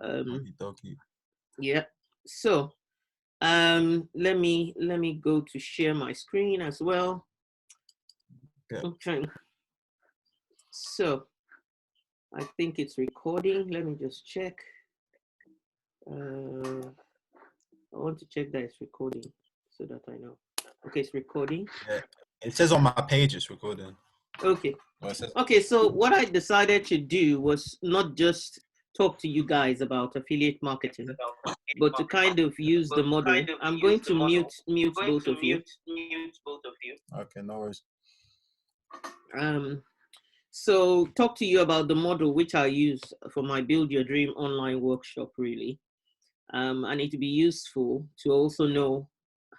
Okey-dokey. Yeah. So let me go to share my screen as well. Okay. Okay. So I think it's recording. Let me just check. I want to check that it's recording so that I know. Okay, it's recording. Yeah. It says on my page it's recording. Okay. Well, it says Okay, so what I decided to do was not just talk to you guys about affiliate marketing, but to kind of use the model. I'm going to mute both of you. okay, no worries. Um, so talk to you about the model which I use for my Build Your Dream online workshop, really. And it will be useful to also know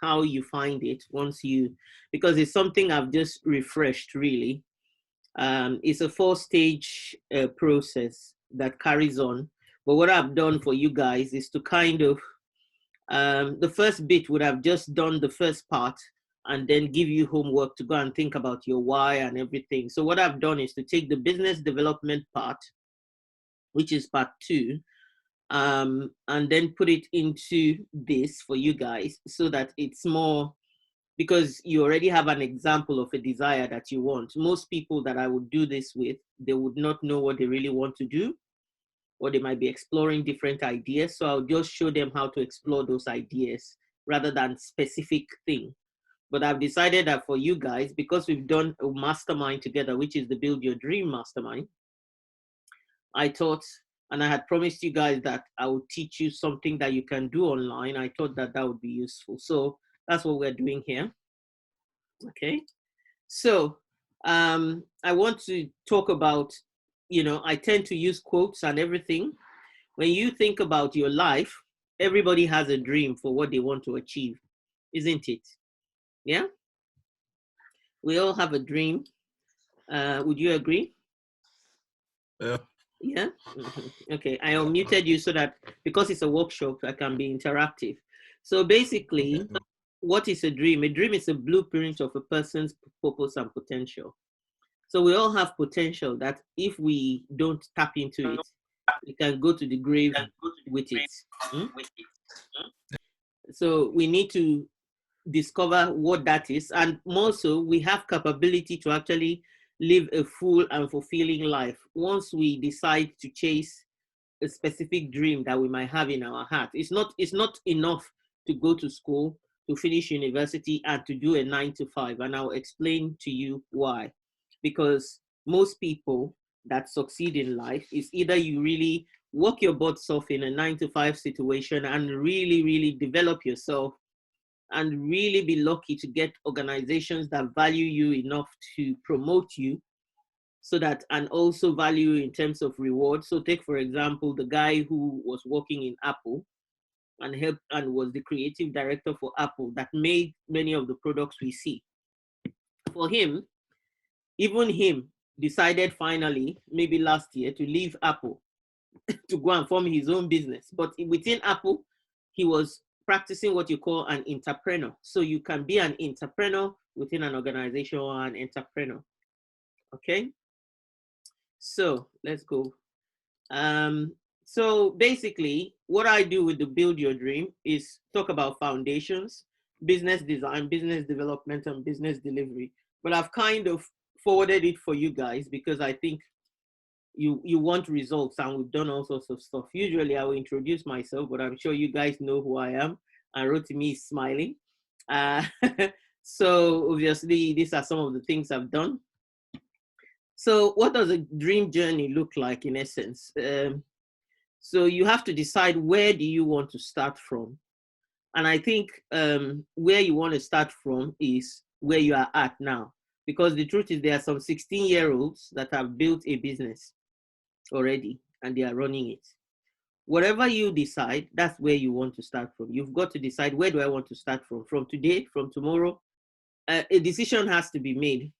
how you find it once you, because it's something I've just refreshed, really. It's a four-stage process that carries on. But what I've done for you guys is to kind of, the first bit would have just done the first part and then give you homework to go and think about your why and everything. So what I've done is to take the business development part, which is part two, and then put it into this for you guys so that it's more, because you already have an example of a desire that you want. Most people that I would do this with, they would not know what they really want to do, or they might be exploring different ideas. So I'll just show them how to explore those ideas rather than specific thing. But I've decided that for you guys, because we've done a mastermind together, which is the Build Your Dream Mastermind, I thought, and I had promised you guys that I would teach you something that you can do online. I thought that that would be useful. So that's what we're doing here. Okay. So I want to talk about, I tend to use quotes and everything. When you think about your life, everybody has a dream for what they want to achieve, isn't it? Yeah. We all have a dream. Would you agree? Yeah. Yeah. Okay. I unmuted you so that because it's a workshop, I can be interactive. So Okay. basically, what is a dream? A dream is a blueprint of a person's purpose and potential. So we all have potential that if we don't tap into it, we can go to the grave with it. Mm? So we need to discover what that is, and more so we have capability to actually live a full and fulfilling life once we decide to chase a specific dream that we might have in our heart. It's not enough to go to school, to finish university, and to do a 9 to 5. And I'll explain to you why. Because most people that succeed in life is either you really work your butts off in a 9 to 5 situation and really, really develop yourself and really be lucky to get organizations that value you enough to promote you, so that, and also value in terms of reward. So take for example the guy who was working in Apple and helped and was the creative director for Apple that made many of the products we see. For him, even him decided finally, maybe last year, to leave Apple to go and form his own business. But within Apple, he was practicing what you call an entrepreneur. So you can be an entrepreneur within an organization or an entrepreneur. Okay. So let's go. Um, so basically, what I do with the Build Your Dream is talk about foundations, business design, business development, and business delivery. But I've kind of forwarded it for you guys because I think you want results, and we've done all sorts of stuff. Usually I will introduce myself, but I'm sure you guys know who I am. And Rotimi is smiling. Uh, so obviously these are some of the things I've done. So what does a dream journey look like in essence? So you have to decide where do you want to start from. And I think where you want to start from is where you are at now. Because the truth is there are some 16-year-olds that have built a business already and they are running it. Whatever you decide, that's where you want to start from. You've got to decide, where do I want to start from today, from tomorrow? A decision has to be made.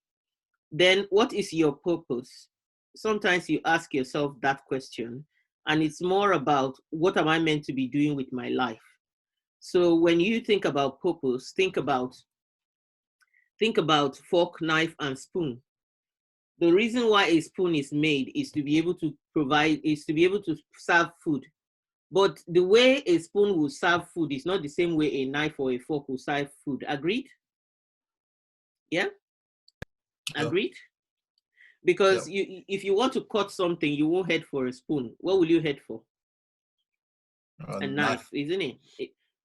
Then what is your purpose? Sometimes you ask yourself that question, and it's more about, what am I meant to be doing with my life? So when you think about purpose, think about fork, knife, and spoon. The reason why a spoon is made is to be able to serve food. But the way a spoon will serve food is not the same way a knife or a fork will serve food. Agreed? Yeah? Agreed? Because if you want to cut something, you won't head for a spoon. What will you head for? A knife, isn't it?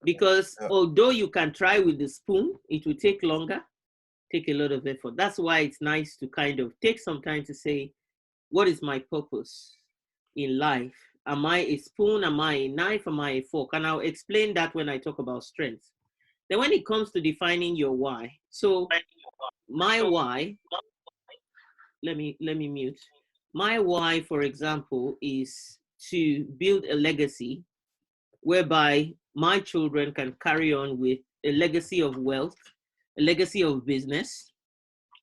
Because although you can try with the spoon, it will take longer, take a lot of effort. That's why it's nice to kind of take some time to say, what is my purpose in life? Am I a spoon? Am I a knife? Am I a fork? And I'll explain that when I talk about strengths. Then when it comes to defining your why, so my why, let me mute. My why, for example, is to build a legacy whereby my children can carry on with a legacy of wealth, a legacy of business,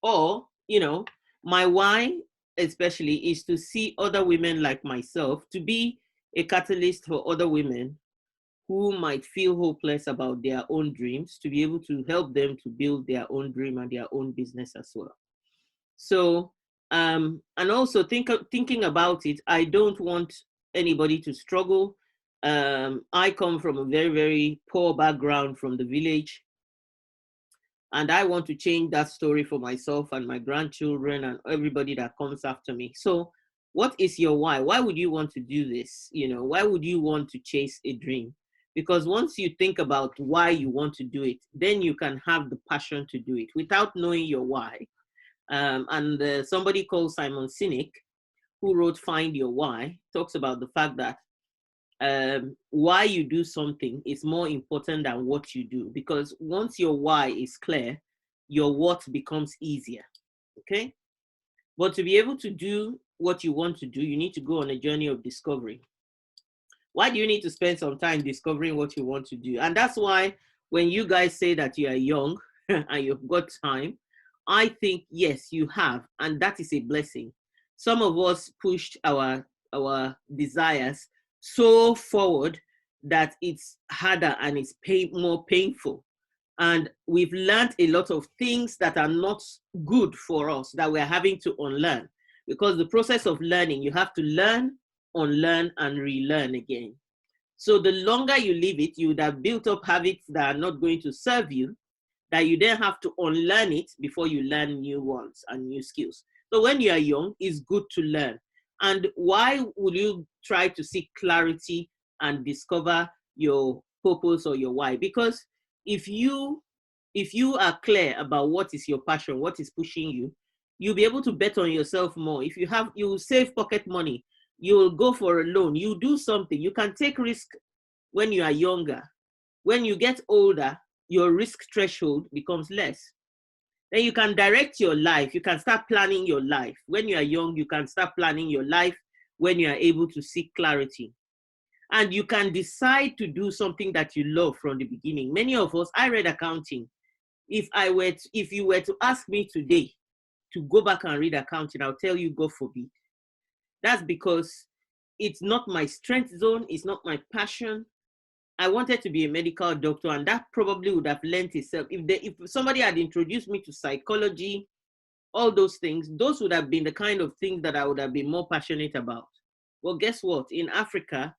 or, my why especially is to see other women like myself, to be a catalyst for other women who might feel hopeless about their own dreams, to be able to help them to build their own dream and their own business as well. So, and also thinking about it, I don't want anybody to struggle. I come from a very, very poor background from the village. And I want to change that story for myself and my grandchildren and everybody that comes after me. So what is your why? Why would you want to do this? Why would you want to chase a dream? Because once you think about why you want to do it, then you can have the passion to do it. Without knowing your why, and somebody called Simon Sinek, who wrote Find Your Why, talks about the fact that why you do something is more important than what you do, because once your why is clear, your what becomes easier. Okay? But to be able to do what you want to do, you need to go on a journey of discovery. Why do you need to spend some time discovering what you want to do? And that's why when you guys say that you are young and you've got time, I think, yes, you have. And that is a blessing. Some of us pushed our desires so forward that it's harder and it's more painful. And we've learned a lot of things that are not good for us that we're having to unlearn. Because the process of learning, you have to learn, unlearn, and relearn again. So the longer you leave it, you would have built up habits that are not going to serve you, that you then have to unlearn it before you learn new ones and new skills. So when you are young, it's good to learn. And why would you try to seek clarity and discover your purpose or your why? Because if you are clear about what is your passion, what is pushing you, you'll be able to bet on yourself more. If you save pocket money, you will go for a loan, you do something, you can take risk when you are younger. When you get older, your risk threshold becomes less. Then you can direct your life. You can start planning your life. When you are young, you can start planning your life when you are able to seek clarity. And you can decide to do something that you love from the beginning. Many of us, I read accounting. If you were to ask me today to go back and read accounting, I'll tell you, God forbid. That's because it's not my strength zone. It's not my passion. I wanted to be a medical doctor, and that probably would have lent itself. If somebody had introduced me to psychology, all those things, those would have been the kind of things that I would have been more passionate about. Well, guess what? In Africa,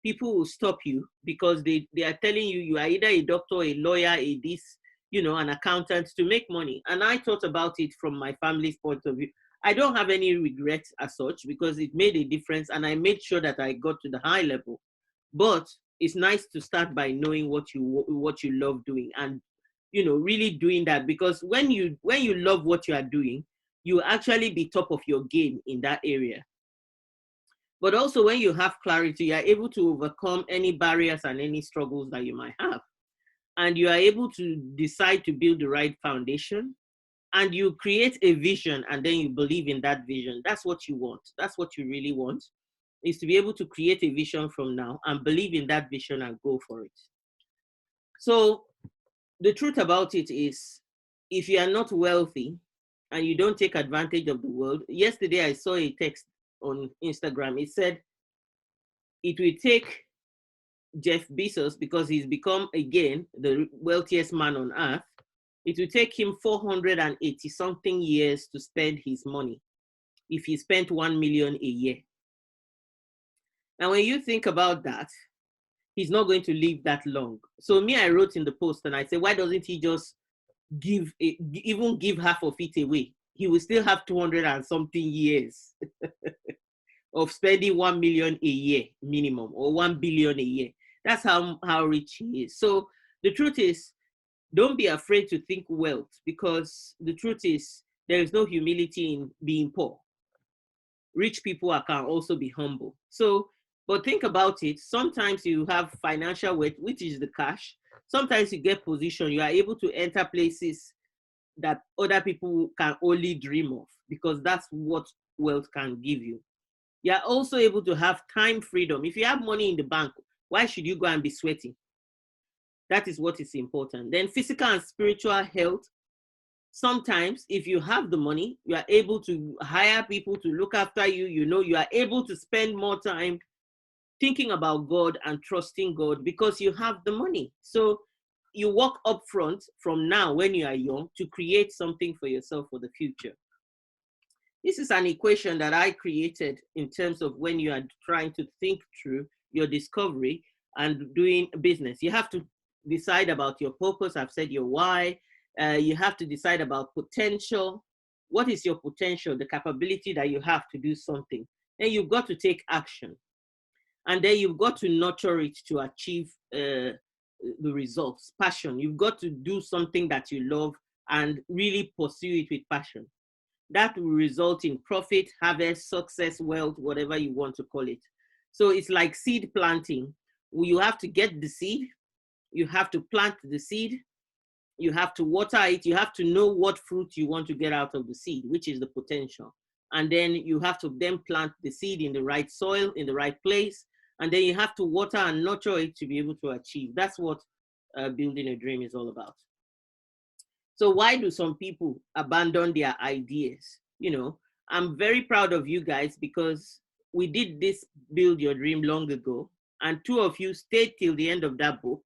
people will stop you because they are telling you are either a doctor, a lawyer, an accountant to make money. And I thought about it from my family's point of view. I don't have any regrets as such because it made a difference and I made sure that I got to the high level. But it's nice to start by knowing what you love doing and really doing that, because when you love what you are doing, you actually be top of your game in that area. But also when you have clarity, you are able to overcome any barriers and any struggles that you might have. And you are able to decide to build the right foundation, and you create a vision and then you believe in that vision. That's what you want. That's what you really want, is to be able to create a vision from now and believe in that vision and go for it. So the truth about it is, if you are not wealthy and you don't take advantage of the world, yesterday I saw a text on Instagram. It said it will take Jeff Bezos, because he's become again the wealthiest man on earth, it will take him 480 something years to spend his money if he spent 1 million a year. Now, when you think about that, he's not going to live that long. So me, I wrote in the post and I said, why doesn't he just even give half of it away? He will still have 200 and something years of spending 1 million a year minimum, or 1 billion a year. That's how rich he is. So the truth is, don't be afraid to think wealth, because the truth is, there is no humility in being poor. Rich people can also be humble. So, but think about it. Sometimes you have financial wealth, which is the cash. Sometimes you get position. You are able to enter places that other people can only dream of, because that's what wealth can give you. You are also able to have time freedom. If you have money in the bank, why should you go and be sweating? That is what is important. Then physical and spiritual health. Sometimes if you have the money, you are able to hire people to look after you. You know, you are able to spend more time thinking about God and trusting God because you have the money. So you work up front from now when you are young to create something for yourself for the future. This is an equation that I created in terms of when you are trying to think through your discovery and doing business. You have to decide about your purpose. I've said your why. You have to decide about potential. What is your potential, the capability that you have to do something? Then you've got to take action. And then you've got to nurture it to achieve the results. Passion. You've got to do something that you love and really pursue it with passion. That will result in profit, harvest, success, wealth, whatever you want to call it. So it's like seed planting. You have to get the seed. You have to plant the seed. You have to water it. You have to know what fruit you want to get out of the seed, which is the potential. And then you have to then plant the seed in the right soil, in the right place. And then you have to water and nurture it to be able to achieve. That's what building a dream is all about. So why do some people abandon their ideas? You know, I'm very proud of you guys because we did this Build Your Dream long ago, and two of you stayed till the end of that book.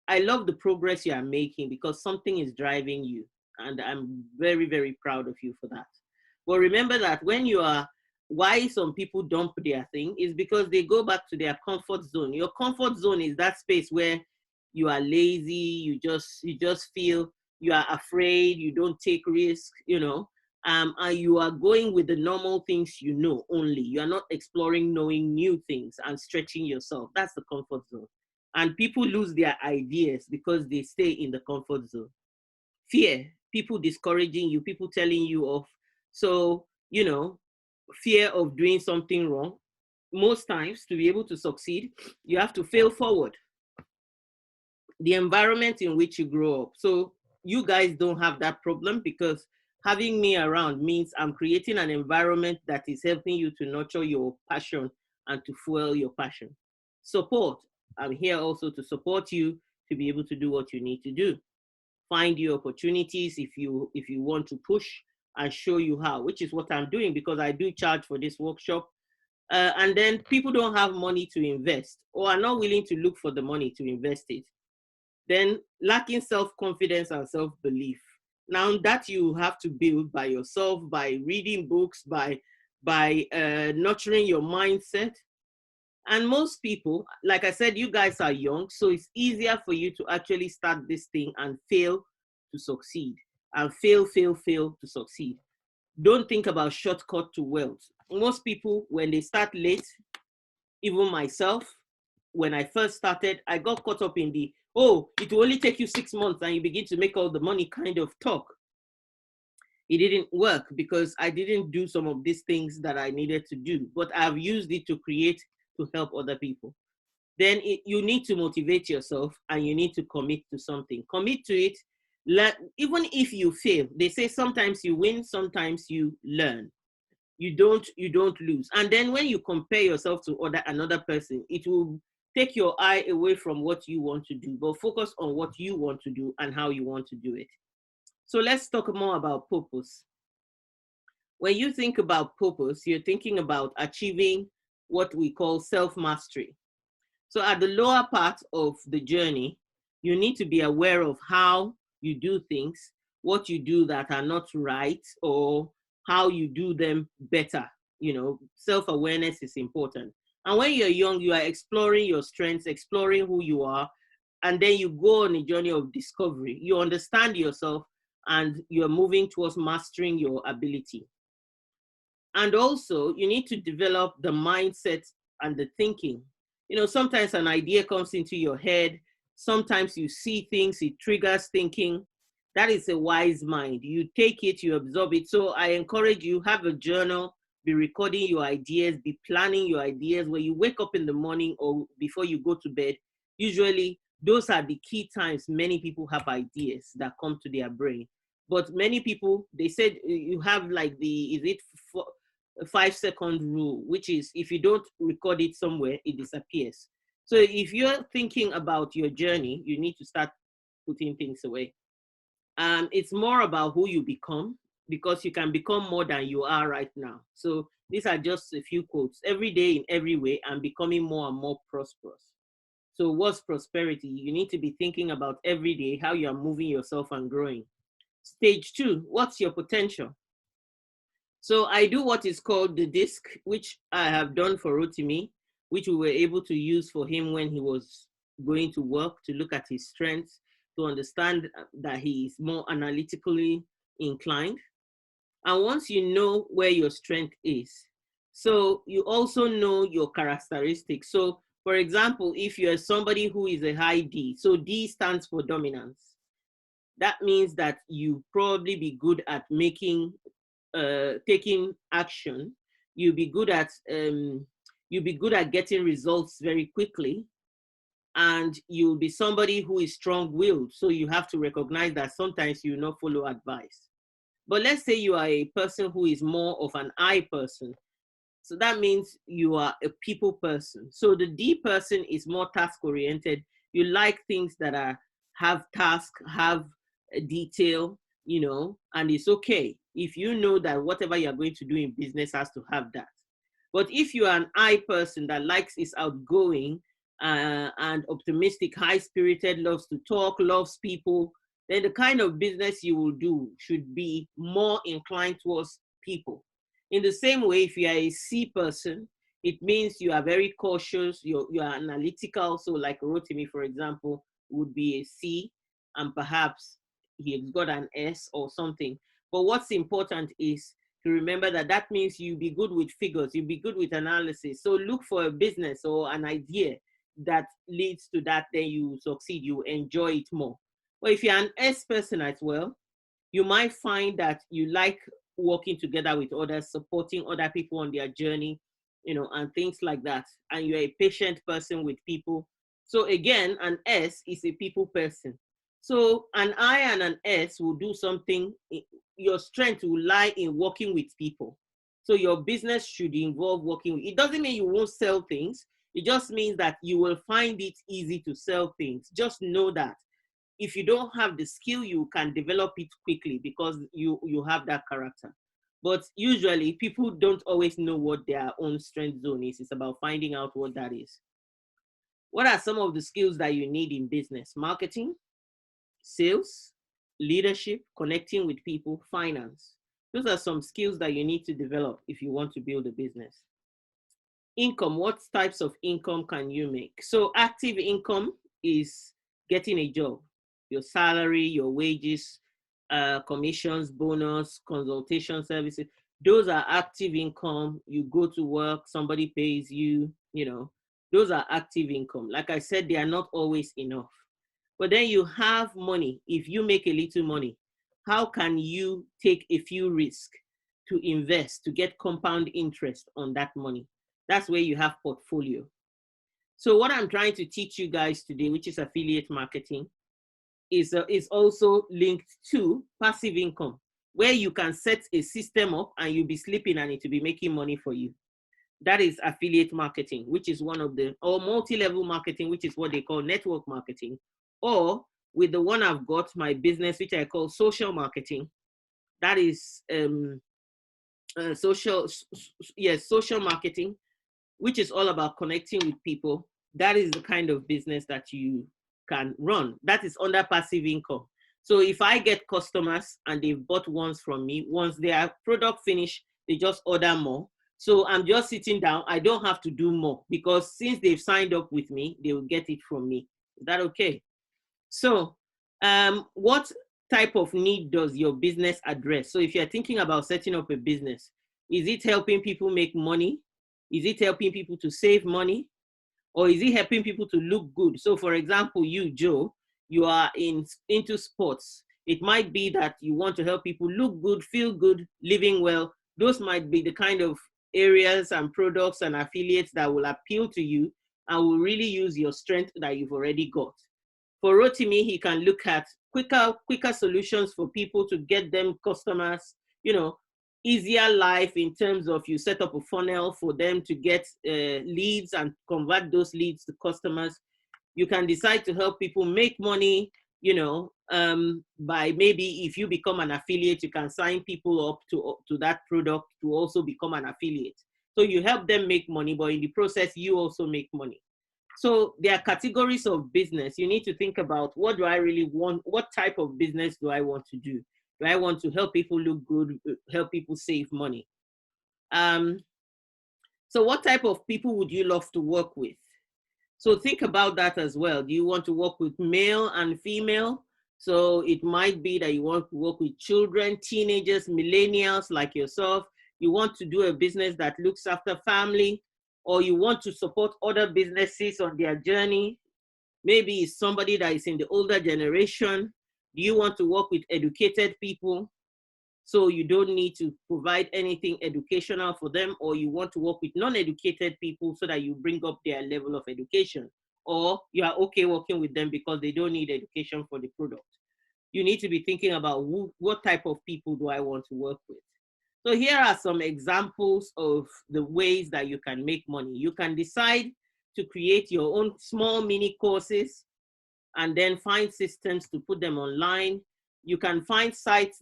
I love the progress you are making because something is driving you, and I'm very, very proud of you for that. But remember that when you are, why some people dump their thing is because they go back to their comfort zone. Your comfort zone is that space where you are lazy, you just feel you are afraid, you don't take risks, you know, and you are going with the normal things you know only. You are not exploring, knowing new things and stretching yourself. That's the comfort zone. And people lose their ideas because they stay in the comfort zone. Fear, people discouraging you, people telling you off. So, you know, fear of doing something wrong. Most times, to be able to succeed, you have to fail forward. The environment in which you grow up. So you guys don't have that problem because having me around means I'm creating an environment that is helping you to nurture your passion and to fuel your passion. Support. I'm here also to support you to be able to do what you need to do. Find your opportunities if you want to push and show you how, which is what I'm doing because I do charge for this workshop. And then people don't have money to invest or are not willing to look for the money to invest it. Then lacking self-confidence and self-belief. Now that you have to build by yourself, by reading books, by nurturing your mindset. And most people, like I said, you guys are young, so it's easier for you to actually start this thing and fail to succeed. And fail to succeed. Don't think about shortcut to wealth. Most people, when they start late, even myself, when I first started, I got caught up in the, oh, it will only take you 6 months and you begin to make all the money kind of talk. It didn't work because I didn't do some of these things that I needed to do, but I've used it to create, to help other people. Then you need to motivate yourself and you need to commit to something. Commit to it. Even if you fail, they say sometimes you win, sometimes you learn. You don't lose. And then when you compare yourself to another person, it will take your eye away from what you want to do, but focus on what you want to do and how you want to do it. So let's talk more about purpose. When you think about purpose, you're thinking about achieving what we call self-mastery. So at the lower part of the journey, you need to be aware of how you do things, what you do that are not right, or how you do them better. You know, self-awareness is important. And when you're young, you are exploring your strengths, exploring who you are, and then you go on a journey of discovery. You understand yourself, and you're moving towards mastering your ability. And also, you need to develop the mindset and the thinking. You know, sometimes an idea comes into your head. Sometimes you see things, it triggers thinking. That is a wise mind. You take it, you absorb it. So I encourage you, have a journal, be recording your ideas, be planning your ideas. When you wake up in the morning or before you go to bed, usually those are the key times many people have ideas that come to their brain. But many people, they said you have like the, is it 5-second rule, which is if you don't record it somewhere, it disappears. So if you're thinking about your journey, you need to start putting things away. It's more about who you become, because you can become more than you are right now. So these are just a few quotes. Every day in every way, I'm becoming more and more prosperous. So what's prosperity? You need to be thinking about every day how you are moving yourself and growing. Stage 2, what's your potential? So I do what is called the disc, which I have done for Rotimi, which we were able to use for him when he was going to work, to look at his strengths, to understand that he is more analytically inclined. And once you know where your strength is, so you also know your characteristics. So for example, if you're somebody who is a high D, so D stands for dominance. That means that you probably be good at taking action. You'll be good at getting results very quickly, and you'll be somebody who is strong-willed. So you have to recognize that sometimes you will not follow advice. But let's say you are a person who is more of an I person. So that means you are a people person. So the D person is more task-oriented. You like things that have task, have a detail, you know, and it's okay if you know that whatever you're going to do in business has to have that. But if you are an I person that is outgoing and optimistic, high-spirited, loves to talk, loves people, then the kind of business you will do should be more inclined towards people. In the same way, if you are a C person, it means you are very cautious, you are analytical. So like Rotimi, for example, would be a C, and perhaps he's got an S or something. But what's important is to remember that that means you'll be good with figures, you'll be good with analysis. So look for a business or an idea that leads to that, then you succeed, you enjoy it more. But if you're an S person as well, you might find that you like working together with others, supporting other people on their journey, you know, and things like that. And you're a patient person with people. So again, an S is a people person. So an I and an S will do something. Your strength will lie in working with people. So your business should involve working with. It doesn't mean you won't sell things. It just means that you will find it easy to sell things. Just know that if you don't have the skill, you can develop it quickly because you have that character. But usually people don't always know what their own strength zone is. It's about finding out what that is. What are some of the skills that you need in business? Marketing, sales, leadership, connecting with people, finance. Those are some skills that you need to develop if you want to build a business. Income, what types of income can you make? So active income is getting a job, your salary, your wages, commissions, bonus, consultation services. Those are active income. You go to work, somebody pays you, you know, those are active income. Like I said, they are not always enough. But then you have money. If you make a little money, how can you take a few risks to invest, to get compound interest on that money? That's where you have portfolio. So what I'm trying to teach you guys today, which is affiliate marketing, is also linked to passive income, where you can set a system up and you'll be sleeping and it will be making money for you. That is affiliate marketing, which is one of the, or multi-level marketing, which is what they call network marketing. Or with the one I've got, my business, which I call social marketing. That is social marketing, which is all about connecting with people. That is the kind of business that you can run. That is under passive income. So if I get customers and they've bought once from me, once their product finish, they just order more. So I'm just sitting down. I don't have to do more because since they've signed up with me, they will get it from me. Is that okay? So what type of need does your business address? So if you're thinking about setting up a business, is it helping people make money? Is it helping people to save money? Or is it helping people to look good? So for example, you, Joe, you are into sports. It might be that you want to help people look good, feel good, living well. Those might be the kind of areas and products and affiliates that will appeal to you and will really use your strength that you've already got. For Rotimi, he can look at quicker solutions for people to get them customers, easier life in terms of you set up a funnel for them to get leads and convert those leads to customers. You can decide to help people make money, by maybe if you become an affiliate, you can sign people up to that product to also become an affiliate. So you help them make money, but in the process, you also make money. So there are categories of business. You need to think about, what do I really want? What type of business do I want to do? Do I want to help people look good, help people save money? So what type of people would you love to work with? So think about that as well. Do you want to work with male and female? So it might be that you want to work with children, teenagers, millennials like yourself. You want to do a business that looks after family, or you want to support other businesses on their journey. Maybe it's somebody that is in the older generation. Do you want to work with educated people, so you don't need to provide anything educational for them, or you want to work with non-educated people so that you bring up their level of education, or you are okay working with them because they don't need education for the product? You need to be thinking about what type of people do I want to work with. So here are some examples of the ways that you can make money. You can decide to create your own small mini courses and then find systems to put them online. You can find sites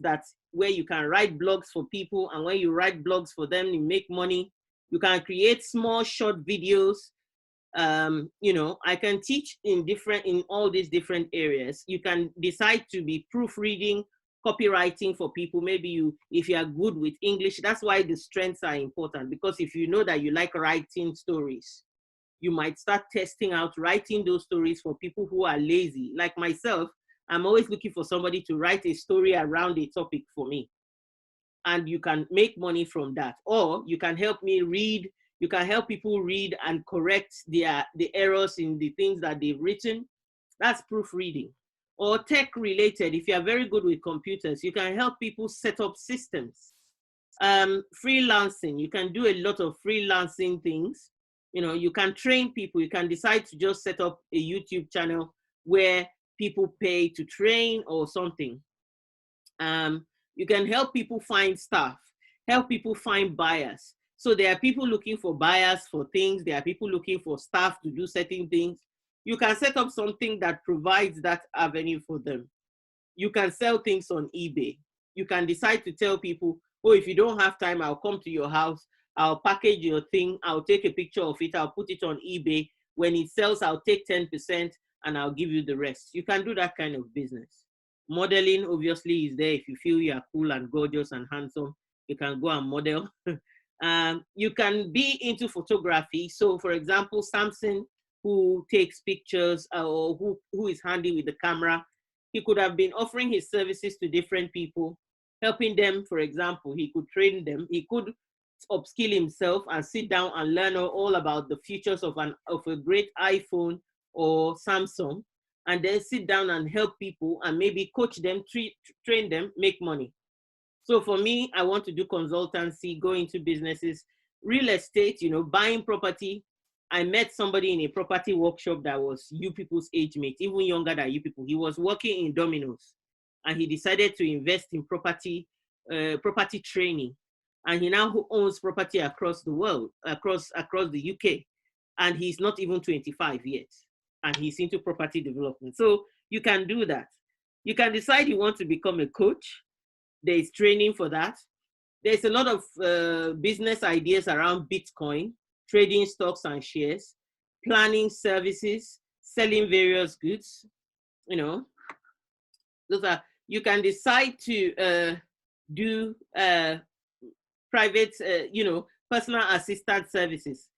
where you can write blogs for people, and when you write blogs for them, you make money. You can create small short videos. I can teach in all these different areas. You can decide to be proofreading, copywriting for people. Maybe if you are good with English, that's why the strengths are important, because if you know that you like writing stories, you might start testing out writing those stories for people who are lazy. Like myself, I'm always looking for somebody to write a story around a topic for me. And you can make money from that. Or you can help me read, you can help people read and correct the errors in the things that they've written. That's proofreading. Or tech related, if you are very good with computers, you can help people set up systems. Freelancing, you can do a lot of freelancing things. You can train people. You can decide to just set up a YouTube channel where people pay to train or something. You can help people find staff, help people find buyers. So there are people looking for buyers for things. There are people looking for staff to do certain things. You can set up something that provides that avenue for them. You can sell things on eBay. You can decide to tell people, oh, if you don't have time, I'll come to your house. I'll package your thing. I'll take a picture of it. I'll put it on eBay. When it sells, I'll take 10% and I'll give you the rest. You can do that kind of business. Modeling obviously is there. If you feel you're cool and gorgeous and handsome, you can go and model. You can be into photography. So for example, Samson, who takes pictures or who is handy with the camera, he could have been offering his services to different people, helping them. For example, he could train them. He could upskill himself and sit down and learn all about the features of a great iPhone or Samsung, and then sit down and help people and maybe coach them, train them, make money. So for me, I want to do consultancy, go into businesses, real estate, buying property. I met somebody in a property workshop that was you people's age mate, even younger than you people. He was working in Domino's and he decided to invest in property training. And he now owns property across the world, across the UK. And he's not even 25 yet. And he's into property development. So you can do that. You can decide you want to become a coach. There is training for that. There's a lot of business ideas around Bitcoin, trading stocks and shares, planning services, selling various goods. Those are, you can decide to do private, personal assistant services.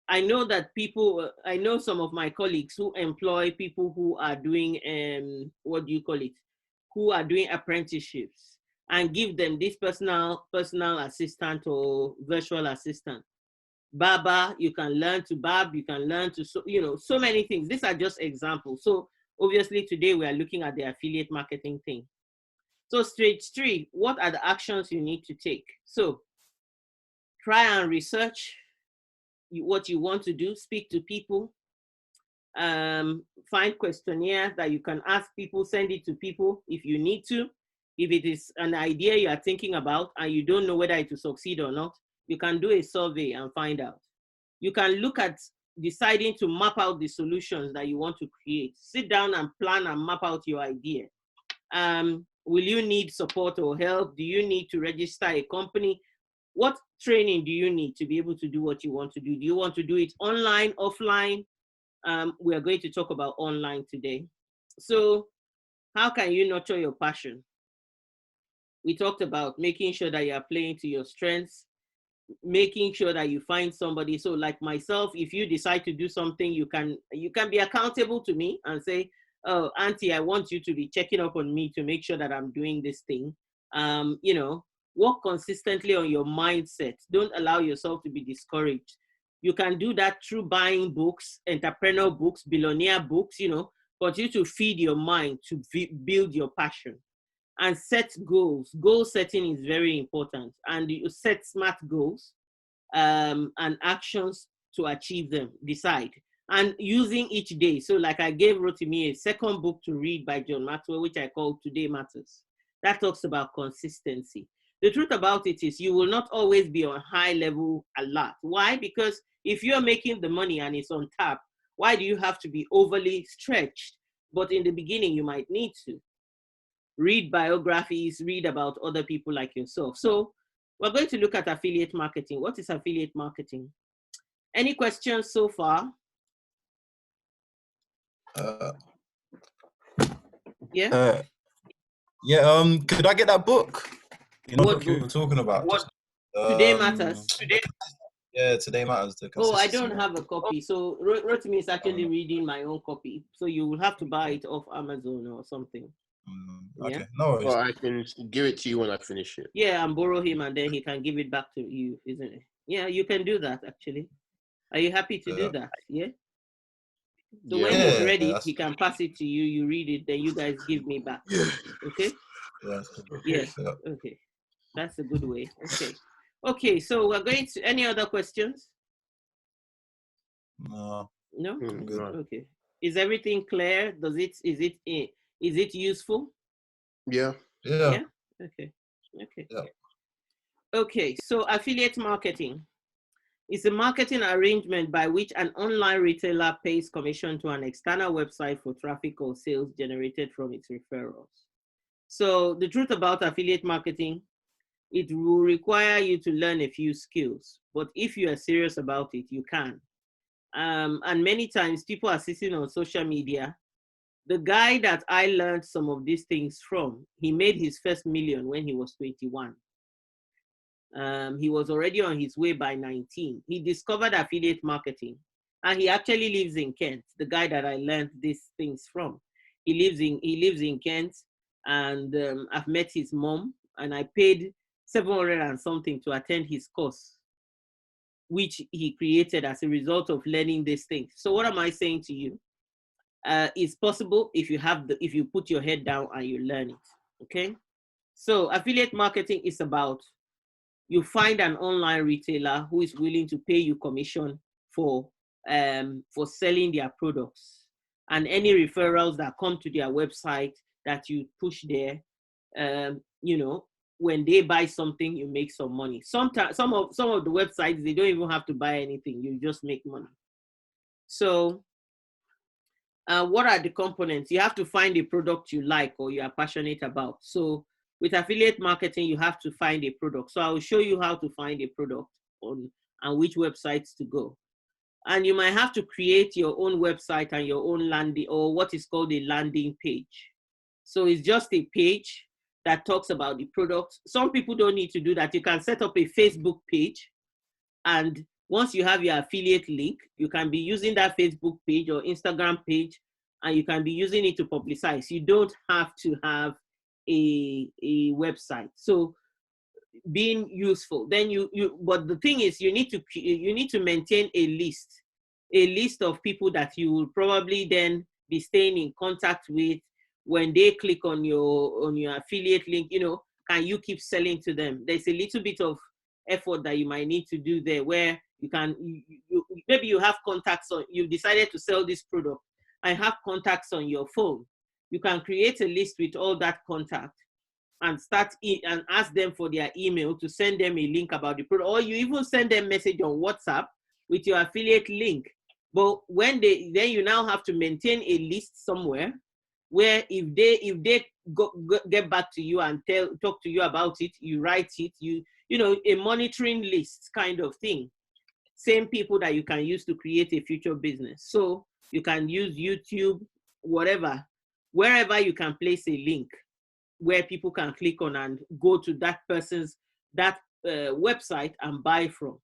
I know that people, I know some of my colleagues who employ people who are doing, what do you call it? Who are doing apprenticeships and give them this personal assistant or virtual assistant. Barber, you can learn to barb, you can learn to, so many things. These are just examples. So obviously today we are looking at the affiliate marketing thing. So stage 3, what are the actions you need to take? So try and research what you want to do, speak to people, find questionnaires that you can ask people, send it to people if you need to. If it is an idea you are thinking about and you don't know whether it will succeed or not, you can do a survey and find out. You can look at deciding to map out the solutions that you want to create. Sit down and plan and map out your idea. Will you need support or help? Do you need to register a company? What training do you need to be able to do what you want to do? Do you want to do it online, offline? We are going to talk about online today. So how can you nurture your passion? We talked about making sure that you are playing to your strengths, making sure that you find somebody. So like myself, if you decide to do something, you can be accountable to me and say, oh, Auntie, I want you to be checking up on me to make sure that I'm doing this thing. Work consistently on your mindset. Don't allow yourself to be discouraged. You can do that through buying books, entrepreneur books, billionaire books, continue to feed your mind to build your passion. And set goals. Goal setting is very important. And you set smart goals and actions to achieve them. Decide. And using each day. So like I gave Rotimi a second book to read by John Maxwell, which I call Today Matters. That talks about consistency. The truth about it is you will not always be on high level alert. Why? Because if you're making the money and it's on tap, why do you have to be overly stretched? But in the beginning, you might need to. Read biographies, read about other people like yourself. So we're going to look at affiliate marketing. What is affiliate marketing? Any questions so far? Yeah. Could I get that book? What book you were talking about? What? Today Matters. Yeah, Today Matters. Oh, I don't have a copy. So Rotimi is actually reading my own copy. So you will have to buy it off Amazon or something. Okay, yeah? No worries. Or I can give it to you when I finish it. Yeah, and borrow him and then he can give it back to you, isn't it? Yeah, you can do that actually. Are you happy to do that? Yeah? So when he's ready, he can pass it to you, you read it, then you guys give me back. Okay? Yeah. Okay. That's a good way. Okay. Okay, so we're going to, any other questions? No. No? Good. Okay. Is everything clear? Is it useful? Yeah. Yeah? Okay. Okay. Yeah. Okay, so affiliate marketing is a marketing arrangement by which an online retailer pays commission to an external website for traffic or sales generated from its referrals. So the truth about affiliate marketing, it will require you to learn a few skills, but if you are serious about it, you can. And many times people are sitting on social media. The guy that I learned some of these things from, he made his first million when he was 21. He was already on his way by 19. He discovered affiliate marketing and he actually lives in Kent, the guy that I learned these things from. He lives in Kent, and I've met his mom, and I paid 700 and something to attend his course, which he created as a result of learning these things. So what am I saying to you? It's possible if you put your head down and you learn it, okay? So affiliate marketing is about, you find an online retailer who is willing to pay you commission for selling their products, and any referrals that come to their website that you push there, when they buy something, you make some money. Sometimes some of the websites, they don't even have to buy anything, you just make money. So what are the components? You have to find a product you like or you are passionate about. So with affiliate marketing, you have to find a product. So I will show you how to find a product and which websites to go. And you might have to create your own website and your own landing, or what is called a landing page. So it's just a page that talks about the product. Some people don't need to do that. You can set up a Facebook page And once you have your affiliate link, you can be using that Facebook page or Instagram page, and you can be using it to publicize. You don't have to have a website. So being useful, then but the thing is, you need to maintain a list of people that you will probably then be staying in contact with. When they click on your affiliate link, can you keep selling to them? There's a little bit of effort that you might need to do there, where you can maybe you have contacts on, you've decided to sell this product and have contacts on your phone. You can create a list with all that contact and and ask them for their email to send them a link about the product, or you even send them a message on WhatsApp with your affiliate link. But then you now have to maintain a list somewhere, where if they get back to you and talk to you about it, you write it, a monitoring list kind of thing. Same people that you can use to create a future business. So you can use YouTube, whatever, wherever you can place a link where people can click on and go to that person's website and buy from.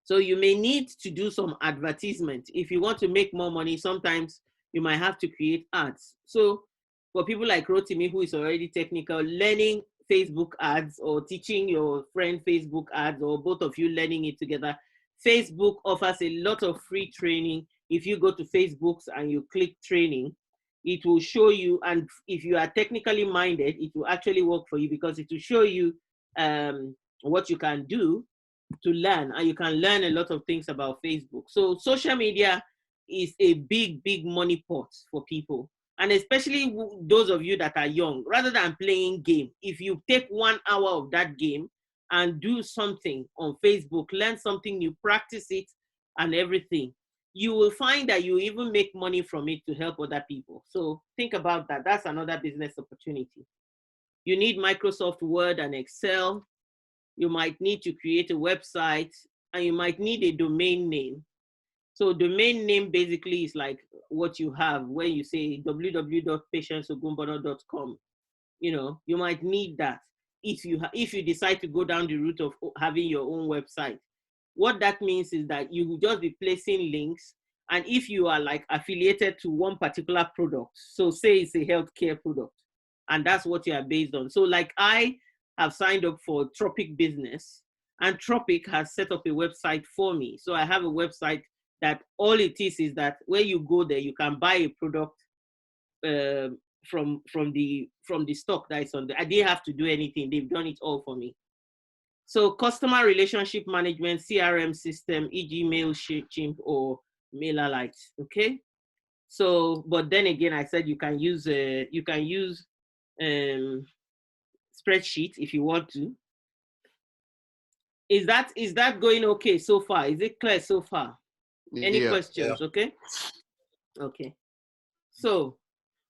So you may need to do some advertisement. If you want to make more money, sometimes you might have to create ads. So for people like Rotimi, who is already technical, learning Facebook ads or teaching your friend Facebook ads, or both of you learning it together, Facebook offers a lot of free training. If you go to Facebook and you click training, it will show you, and if you are technically minded, it will actually work for you, because it will show you what you can do to learn, and you can learn a lot of things about Facebook. So social media is a big money pot for people, and especially those of you that are young. Rather than playing game, if you take 1 hour of that game and do something on Facebook, learn something new, practice it and everything, you will find that you even make money from it to help other people. So think about that. That's another business opportunity. You need Microsoft Word and Excel. You might need to create a website, and you might need a domain name. So domain name basically is like what you have when you say www.patienceogunbono.com. You might need that if you decide to go down the route of having your own website. What that means is that you will just be placing links, and if you are like affiliated to one particular product, so say it's a healthcare product, and that's what you are based on. So like I have signed up for Tropic Business, and Tropic has set up a website for me. So I have a website that all it is that when you go there, you can buy a product from the stock that is on there. I didn't have to do anything. They've done it all for me. So customer relationship management, CRM system, e.g. MailChimp or MailerLite, okay? So, but then again, I said you can use spreadsheet if you want to. Is that going okay so far? Is it clear so far? Any questions? Yeah. Okay. So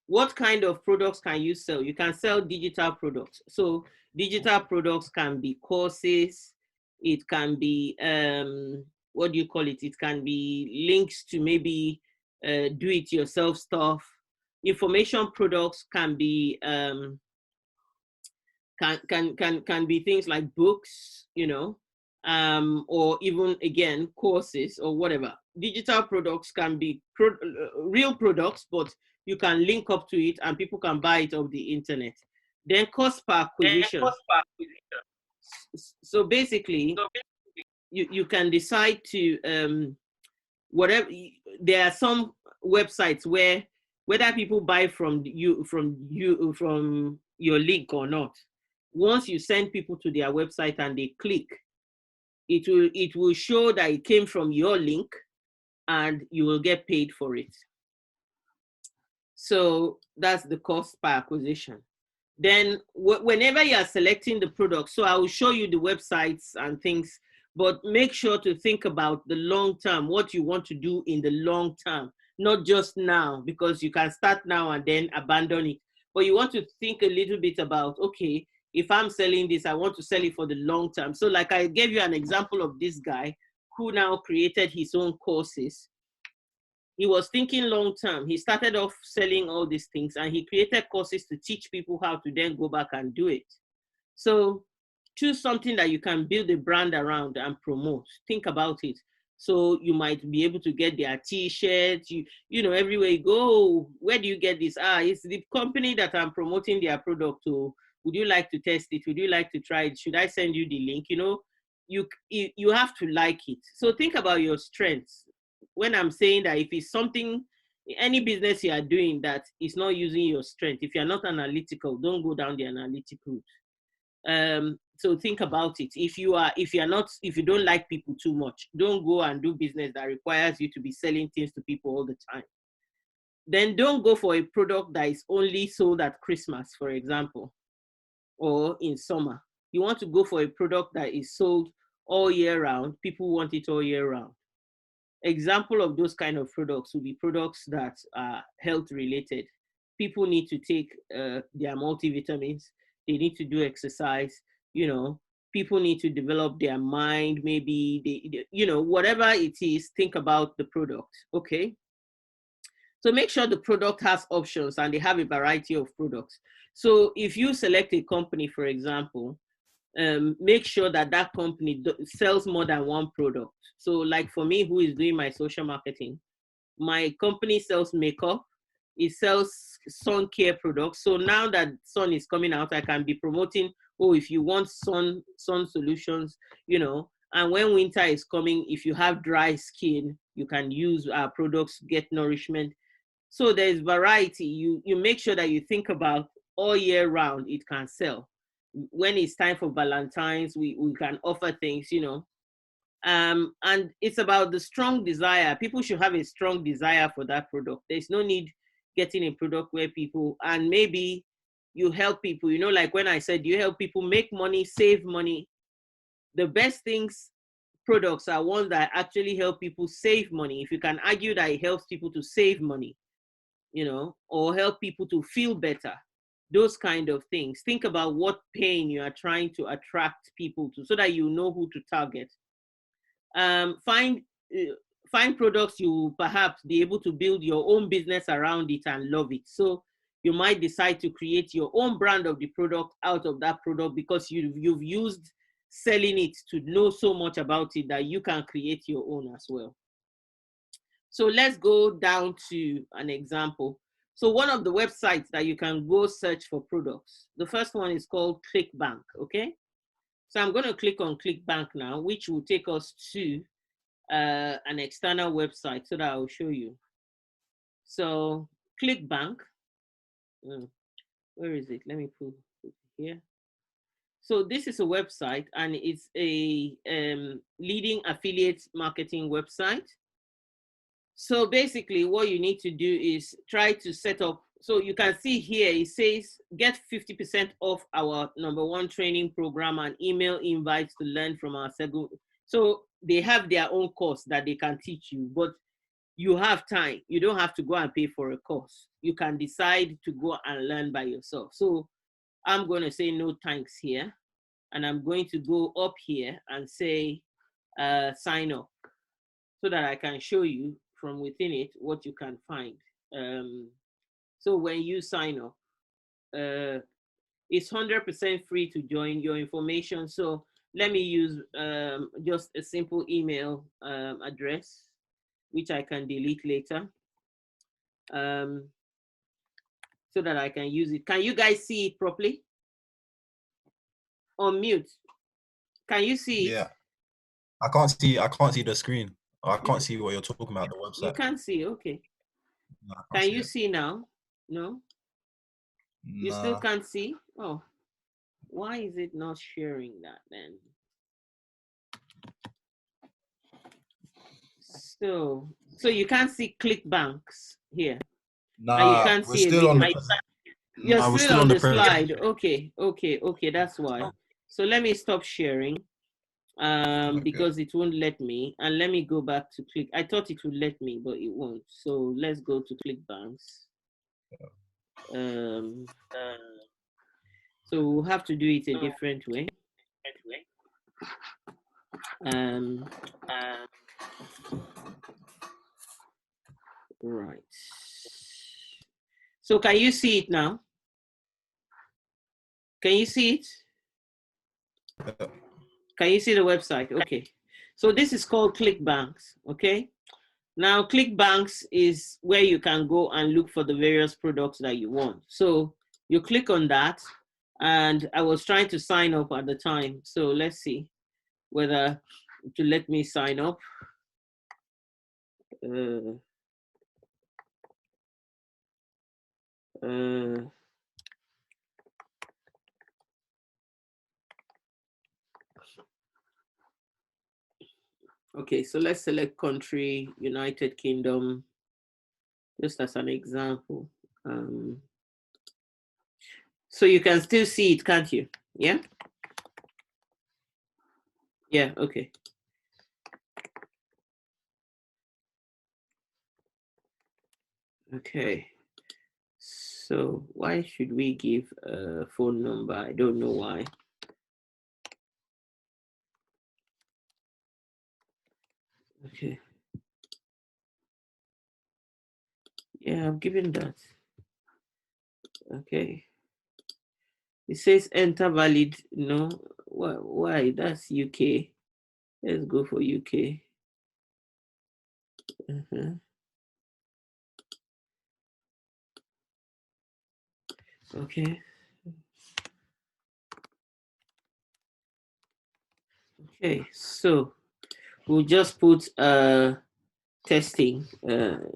what kind of products can you sell? You can sell digital products. So digital products can be courses. It can be, what do you call it? It can be links to maybe do-it-yourself stuff. Information products can be can be things like books, or even again courses or whatever. Digital products can be real products, but you can link up to it and people can buy it off the internet. Then cost per acquisition. So basically, you can decide to whatever. There are some websites where whether people buy from your link or not, once you send people to their website and they click, it will show that it came from your link and you will get paid for it. So that's the cost per acquisition. Then whenever you are selecting the product, so I will show you the websites and things, but make sure to think about the long term, what you want to do in the long term, not just now, because you can start now and then abandon it. But you want to think a little bit about, okay, if I'm selling this, I want to sell it for the long term. So like I gave you an example of this guy who now created his own courses. He was thinking long term. He started off selling all these things and he created courses to teach people how to then go back and do it. So choose something that you can build a brand around and promote. Think about it. So you might be able to get their t-shirts, you know, everywhere you go, where do you get this? It's the company that I'm promoting their product to. Would you like to test it? Would you like to try it? Should I send you the link? You know, you have to like it. So think about your strengths. When I'm saying that, if it's something, any business you are doing that is not using your strength, if you're not analytical, don't go down the analytic route. So think about it. If you don't like people too much, don't go and do business that requires you to be selling things to people all the time. Then don't go for a product that is only sold at Christmas, for example, or in summer. You want to go for a product that is sold all year round. People want it all year round. Example of those kind of products will be products that are health related. People need to take their multivitamins. They need to do exercise. You know, people need to develop their mind. Maybe they, you know, whatever it is, think about the product. Okay. So make sure the product has options and they have a variety of products. So if you select a company, for example, make sure that that company sells more than one product. So like for me, who is doing my social marketing, my company sells makeup, it sells sun care products. So now that sun is coming out, I can be promoting, oh, if you want sun solutions, you know, and when winter is coming, if you have dry skin, you can use our products, get nourishment. So there's variety. You make sure that you think about all year round, it can sell. When it's time for Valentine's, we can offer things, you know. And it's about the strong desire. People should have a strong desire for that product. There's no need getting a product where people, and maybe you help people, you know, like when I said, you help people make money, save money. The best things, products are ones that actually help people save money. If you can argue that it helps people to save money, you know, or help people to feel better, those kind of things. Think about what pain you are trying to attract people to so that you know who to target. Find products you perhaps be able to build your own business around it and love it. So you might decide to create your own brand of the product out of that product because you've used selling it to know so much about it that you can create your own as well. So let's go down to an example. So one of the websites that you can go search for products, the first one is called ClickBank, okay? So I'm going to click on ClickBank now, which will take us to an external website so that I'll show you. So ClickBank, where is it? Let me put it here. So this is a website and it's a leading affiliate marketing website. So basically what you need to do is try to set up, so you can see here, it says get 50% off our #1 training program and email invites to learn from our segment. So they have their own course that they can teach you, but you have time. You don't have to go and pay for a course. You can decide to go and learn by yourself. So I'm going to say no thanks here. And I'm going to go up here and say sign up so that I can show you from within it what you can find. So when you sign up, it's 100% free to join. Your information. So let me use just a simple email address, which I can delete later, so that I can use it. Can you guys see it properly? On mute. Can you see it? Yeah. I can't see the screen. I can't see what you're talking about, the website. You can't see, okay. No, can you see now? No? You Nah. still can't see? Oh, why is it not sharing that then? So you can't see ClickBanks here. Nah, and you can't we're see still on the You're we're still on the slide. presentation. Okay, that's why. So let me stop sharing because it won't let me. And let me go back to Click. I thought it would let me, but it won't. So let's go to ClickBanks. So we'll have to do it a different way. Right. So can you see it now? Can you see it? Can you see the website? Okay. So this is called ClickBanks, okay? Now, ClickBanks is where you can go and look for the various products that you want. So you click on that, and I was trying to sign up at the time. So let's see whether to let me sign up. Okay, so let's select country, United Kingdom, just as an example. So you can still see it, can't you? Yeah? Yeah, okay. Okay. So why should we give a phone number? I don't know why. Okay. Yeah, I'm giving that. Okay. It says enter valid. No. Why? That's UK. Let's go for UK. Okay. Okay, so we'll just put testing.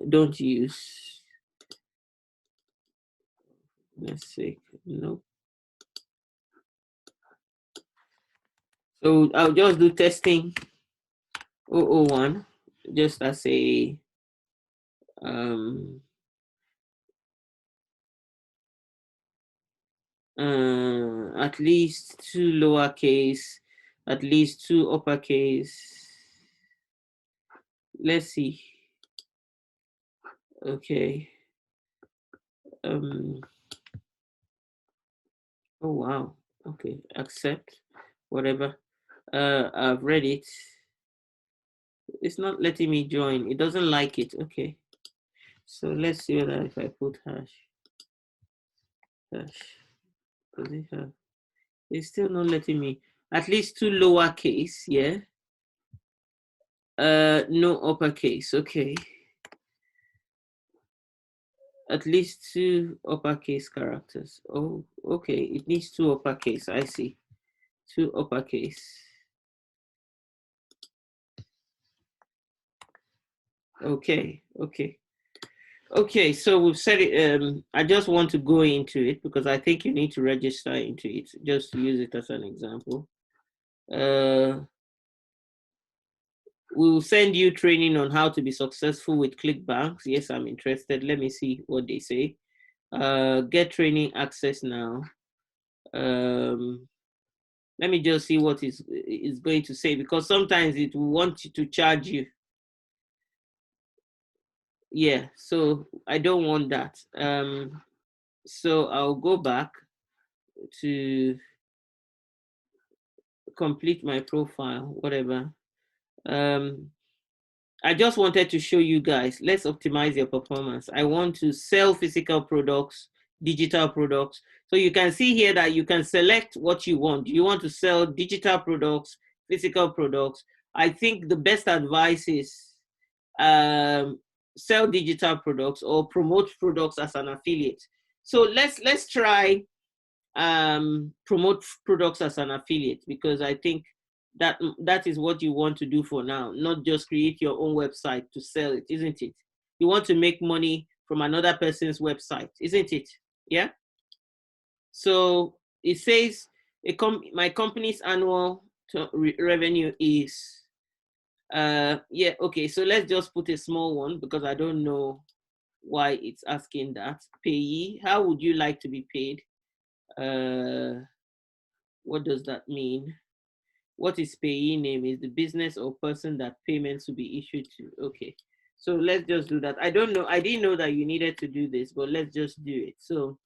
Don't use. Let's see. No. So I'll just do testing 001, just as a at least 2 lowercase, at least 2 uppercase. Let's see. Okay. Oh wow. Okay, accept, whatever. I've read it. It's not letting me join. It doesn't like it. Okay. So let's see whether if I put hash. Does it have? It's still not letting me. At least 2 lowercase, yeah. No uppercase. Okay. At least 2 uppercase characters. Oh, okay. It needs 2 uppercase. I see. 2 uppercase. Okay. Okay. Okay. So we've set it. I just want to go into it because I think you need to register into it. Just to use it as an example. We'll send you training on how to be successful with ClickBanks. Yes, I'm interested. Let me see what they say. Get training access now. Let me just see what is going to say, because sometimes it will want you to charge you. Yeah, so I don't want that. So I'll go back to complete my profile, whatever. I just wanted to show you guys, let's optimize your performance. I want to sell physical products, digital products. So you can see here that you can select what you want. Do you want to sell digital products, physical products? I think the best advice is sell digital products or promote products as an affiliate. So let's try promote products as an affiliate, because I think that is what you want to do for now, not just create your own website to sell it, isn't it? You want to make money from another person's website, isn't it? Yeah. So it says my company's annual revenue is yeah, okay, so let's just put a small one because I don't know why it's asking that. Payee, how would you like to be paid? What does that mean? What is payee name? Is the business or person that payments will be issued to. Okay, so let's just do that. I don't know. I didn't know that you needed to do this, but let's just do it. So,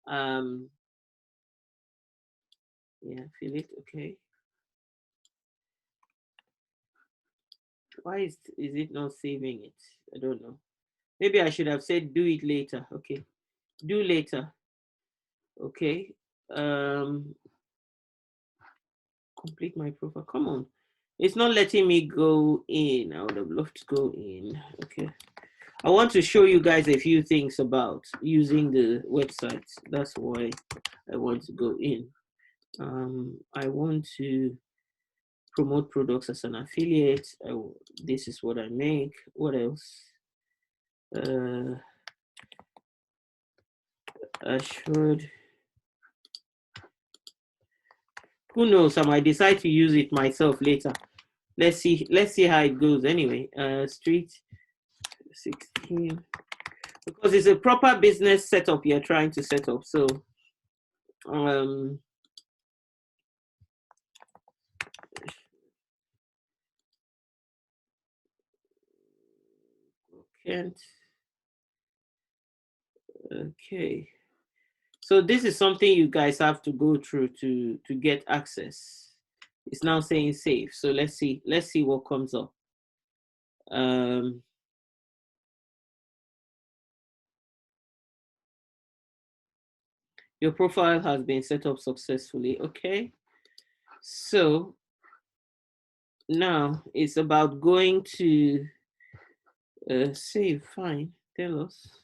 yeah, fill it. Okay. Why is it not saving it? I don't know. Maybe I should have said do it later. Okay, do later. Okay. complete my profile. Come on. It's not letting me go in. I would have loved to go in. Okay. I want to show you guys a few things about using the website. That's why I want to go in. I want to promote products as an affiliate. This is what I make. What else? I should. Who knows? I might decide to use it myself later. Let's see how it goes. Anyway, street 16, because it's a proper business setup you're trying to set up. So can't. Okay. So this is something you guys have to go through to get access. It's now saying save. So let's see what comes up. Your profile has been set up successfully. Okay. So now it's about going to save. Fine. Tell us.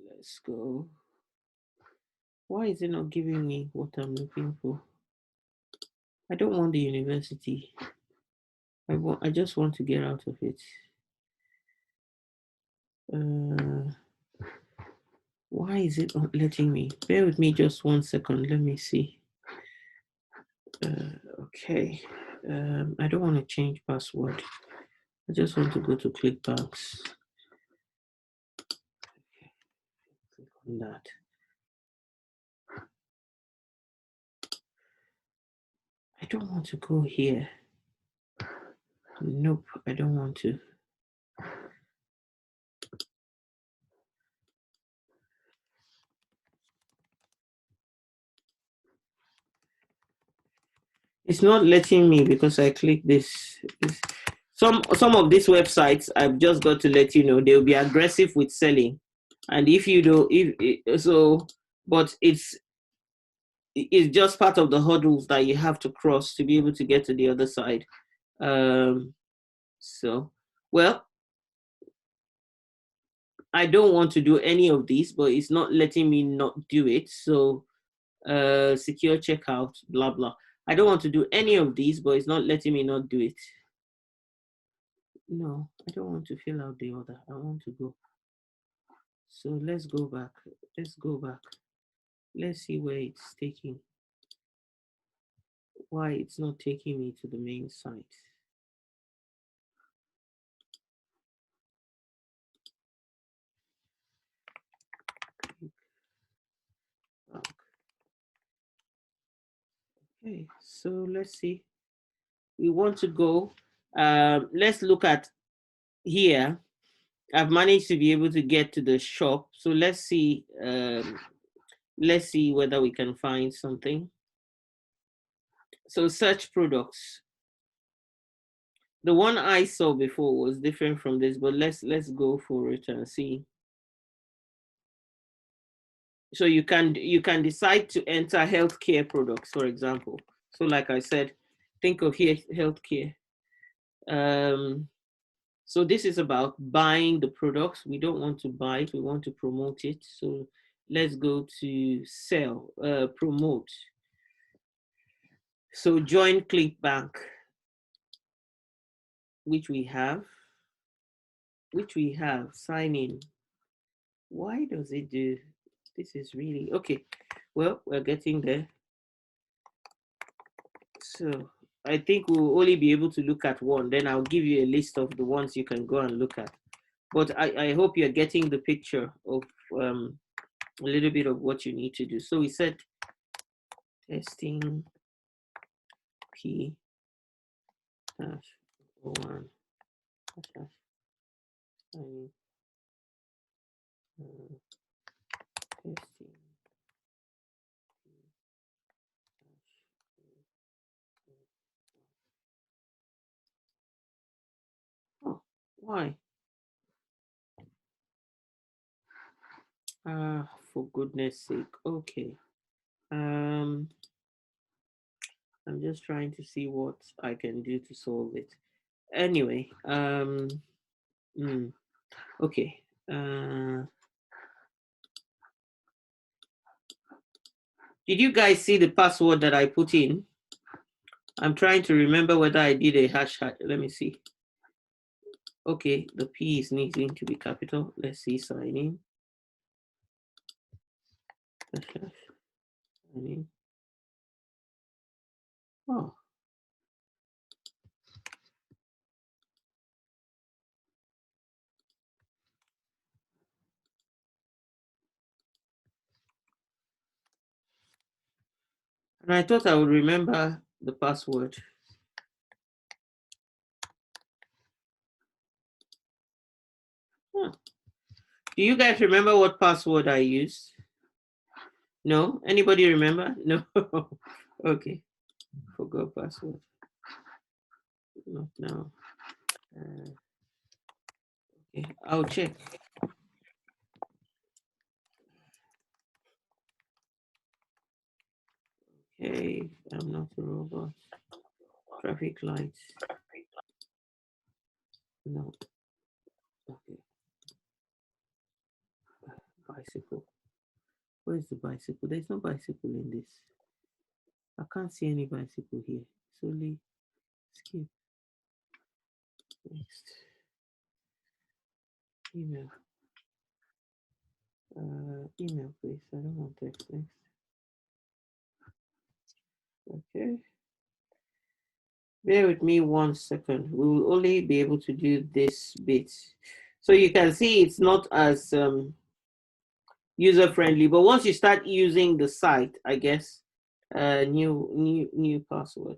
Let's go. Why is it not giving me what I'm looking for? I don't want the university. I just want to get out of it. Why is it not letting me? Bear with me just 1 second. Let me see. Okay. I don't want to change password. I just want to go to ClickBanks. Okay. Click on that. I don't want to go here. Nope, I don't want to. It's not letting me because I click this. Some of these websites, I've just got to let you know, they'll be aggressive with selling. And if you do, but it's just part of the hurdles that you have to cross to be able to get to the other side. So, well, I don't want to do any of these, but it's not letting me not do it. So, secure checkout, blah, blah. I don't want to do any of these, but it's not letting me not do it. No, I don't want to fill out the order. I want to go. So let's go back. Let's go back. Let's see where it's taking. Why it's not taking me to the main site. Okay, so let's see. We want to go. Let's look at here. I've managed to be able to get to the shop. So let's see. Let's see whether we can find something. So search products. The one I saw before was different from this, but let's go for it and see. So you can decide to enter healthcare products, for example. So like I said, think of here healthcare. So this is about buying the products. We don't want to buy it, we want to promote it. So let's go to sell, promote. So join ClickBank, which we have, sign in. Why does it do, this is really, okay. Well, we're getting there. So I think we'll only be able to look at one. Then I'll give you a list of the ones you can go and look at. But I hope you're getting the picture of a little bit of what you need to do. So we said testing P dash 01 dash testing. Oh, why? For goodness sake. Okay. I'm just trying to see what I can do to solve it. Anyway, okay. Did you guys see the password that I put in? I'm trying to remember whether I did a hash. Let me see. Okay, the P is needing to be capital. Let's see, sign in. Sign in. Oh. And I thought I would remember the password. Huh. Do you guys remember what password I used? No? Anybody remember? No? Okay. Forgot password. Not now. Okay, I'll check. Okay, I'm not a robot. Traffic lights. No. Okay. Bicycle. Where's the bicycle? There's no bicycle in this. I can't see any bicycle here. It's only skip. Next. Email. Email, please. I don't want text. Next. Okay. Bear with me 1 second. We will only be able to do this bit. So you can see it's not as user-friendly, but once you start using the site, I guess, new password.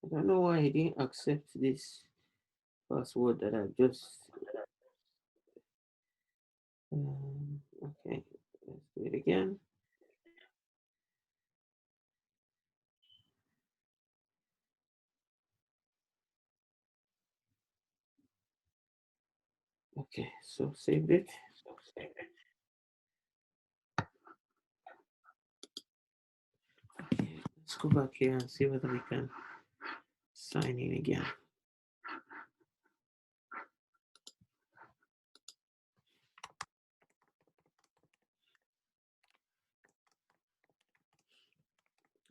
I don't know why he didn't accept this password that I just. Okay, let's do it again. Okay, so save it. Okay, let's go back here and see whether we can sign in again.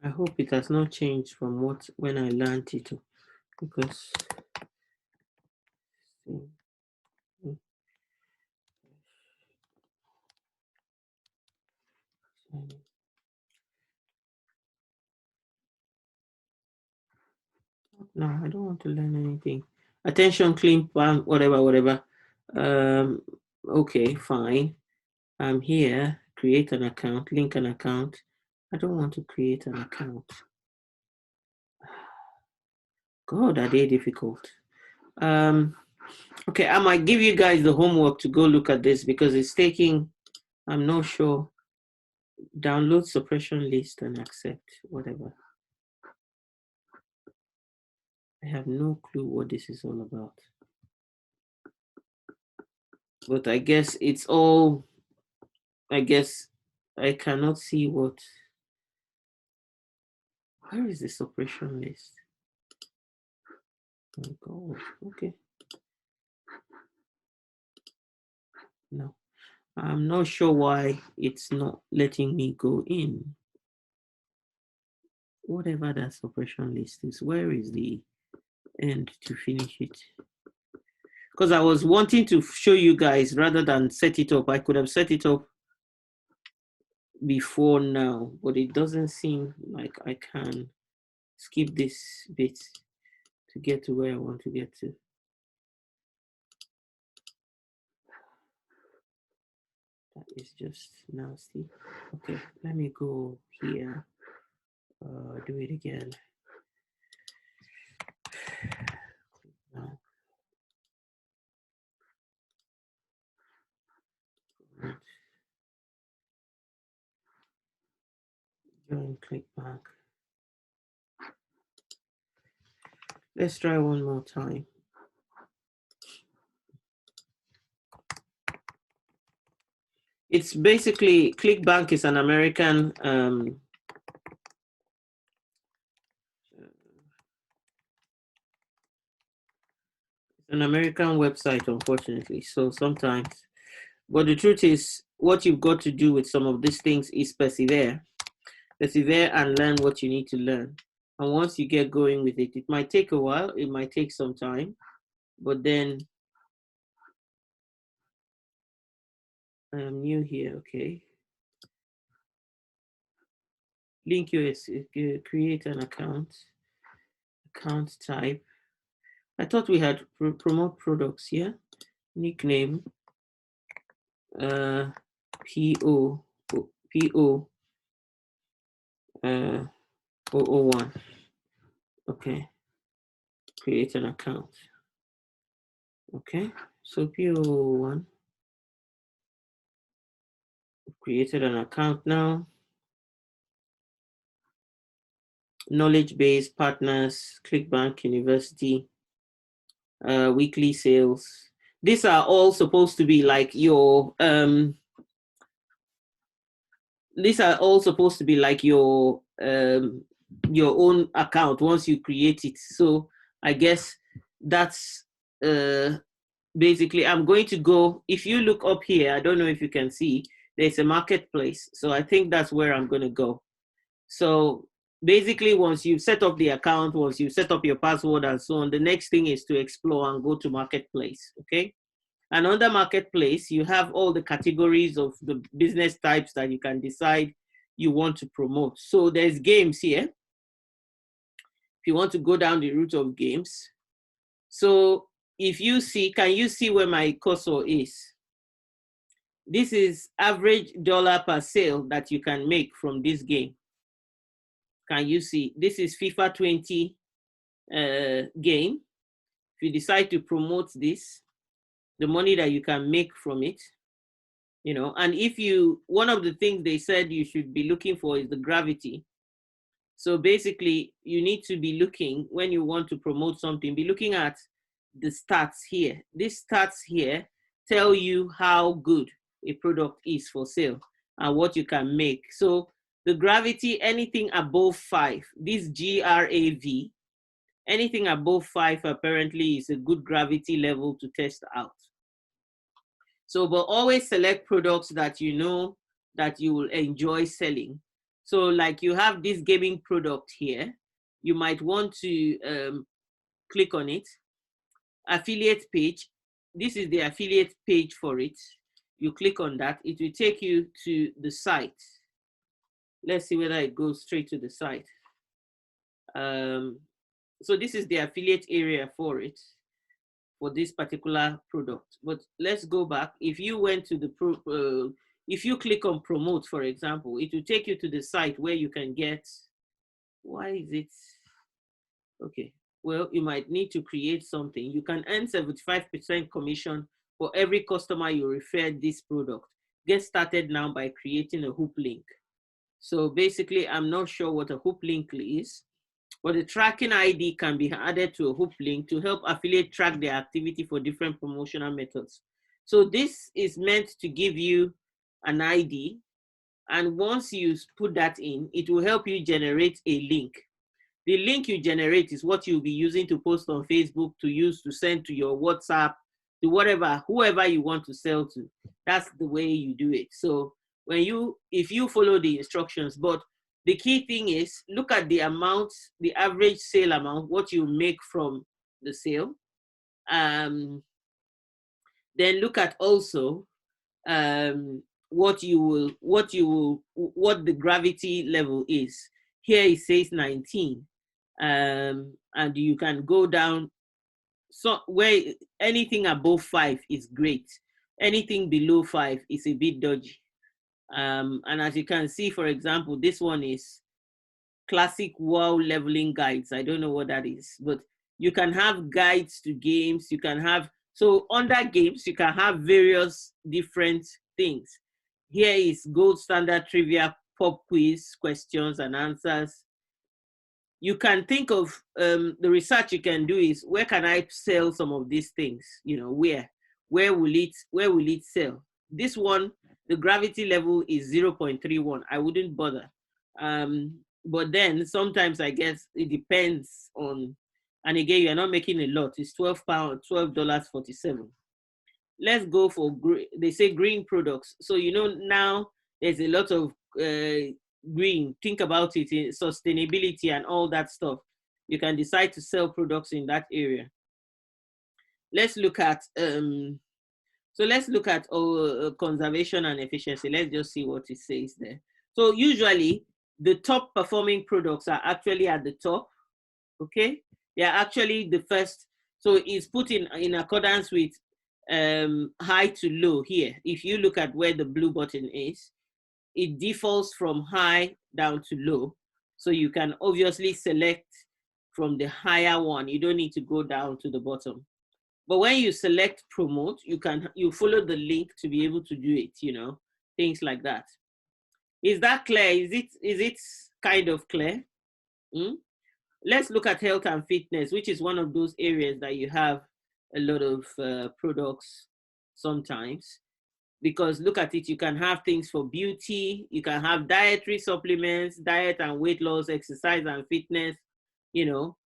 I hope it has not changed from when I learned it, because no, I don't want to learn anything. Attention, clean plan, whatever. Okay, fine. I'm here. Create an account, link an account. I don't want to create an account. God, are they difficult? Okay, I might give you guys the homework to go look at this because it's taking, I'm not sure. Download suppression list and accept, whatever. I have no clue what this is all about. But I guess it's all, I guess I cannot see what. Where is the suppression list? Oh God, okay. No, I'm not sure why it's not letting me go in. Whatever that suppression list is, where is the end to finish it? Because I was wanting to show you guys rather than set it up. I could have set it up before now, but it doesn't seem like I can skip this bit to get to where I want to get to. That is just nasty. Okay, let me go here. Do it again. Now. Join, click back. Let's try one more time. It's basically, ClickBank is an American website, unfortunately. So sometimes, but the truth is, what you've got to do with some of these things is persevere and learn what you need to learn. And once you get going with it, it might take a while, it might take some time, but then I am new here, okay. Link US, create an account type. I thought we had promote products here. Nickname, PO 001. Okay, create an account. Okay, so PO1, created an account now. Knowledge base, partners, ClickBank, University, weekly sales. These are all supposed to be like your own account once you create it. So I guess that's basically, I'm going to go, if you look up here, I don't know if you can see, there's a marketplace. So I think that's where I'm going to go. So basically, once you set up the account, once you set up your password and so on, the next thing is to explore and go to marketplace, okay? And under marketplace, you have all the categories of the business types that you can decide you want to promote. So there's games here. If you want to go down the route of games. So if you see, can you see where my cursor is? This is average dollar per sale that you can make from this game. Can you see? This is FIFA 20 game. If you decide to promote this, the money that you can make from it, you know, and if you, one of the things they said you should be looking for is the gravity. So basically, you need to be looking, when you want to promote something, be looking at the stats here. These stats here tell you how good a product is for sale and what you can make. So the gravity, anything above 5, this GRAV, anything above 5 apparently is a good gravity level to test out. So, but always select products that you know that you will enjoy selling. So like you have this gaming product here, you might want to click on it. Affiliate page, this is the affiliate page for it. You click on that, it will take you to the site. Let's see whether it goes straight to the site. So this is the affiliate area for it, for this particular product. But let's go back. If you went to the, if you click on promote, for example, it will take you to the site where you can get, why is it? Okay, well, you might need to create something. You can earn 75% commission for every customer you refer this product. Get started now by creating a hook link. So basically, I'm not sure what a hook link is, but the tracking ID can be added to a hook link to help affiliate track their activity for different promotional methods. So this is meant to give you an ID, and once you put that in, it will help you generate a link. The link you generate is what you'll be using to post on Facebook, to use to send to your WhatsApp, to whatever, whoever you want to sell to. That's the way you do it. So when you, if you follow the instructions, but the key thing is look at the amount, the average sale amount, what you make from the sale. Then look at also what the gravity level is. Here it says 19, and you can go down. So where anything above 5 is great. Anything below 5 is a bit dodgy. And as you can see, for example, this one is classic WoW leveling guides. I don't know what that is, but you can have guides to games. You can have, so under games, you can have various different things. Here is gold standard trivia, pop quiz, questions and answers. you can think of the research you can do is, where can I sell some of these things? You know, where will it sell? This one, the gravity level is 0.31. I wouldn't bother. But then sometimes I guess it depends on, and again, you're not making a lot. It's £12, $12.47. Let's go for, they say green products. So, you know, now there's a lot of green. Think about it, in sustainability and all that stuff. You can decide to sell products in that area. Let's look at, conservation and efficiency. Let's just see what it says there. So usually the top performing products are actually at the top. Okay, they are actually the first. So it's put in accordance with high to low here. If you look at where the blue button is, it defaults from high down to low. So you can obviously select from the higher one. You don't need to go down to the bottom. But when you select promote, you follow the link to be able to do it, you know, things like that. Is that clear? Is it kind of clear? Let's look at health and fitness, which is one of those areas that you have a lot of products sometimes. Because look at it, you can have things for beauty, you can have dietary supplements, diet and weight loss, exercise and fitness, you know.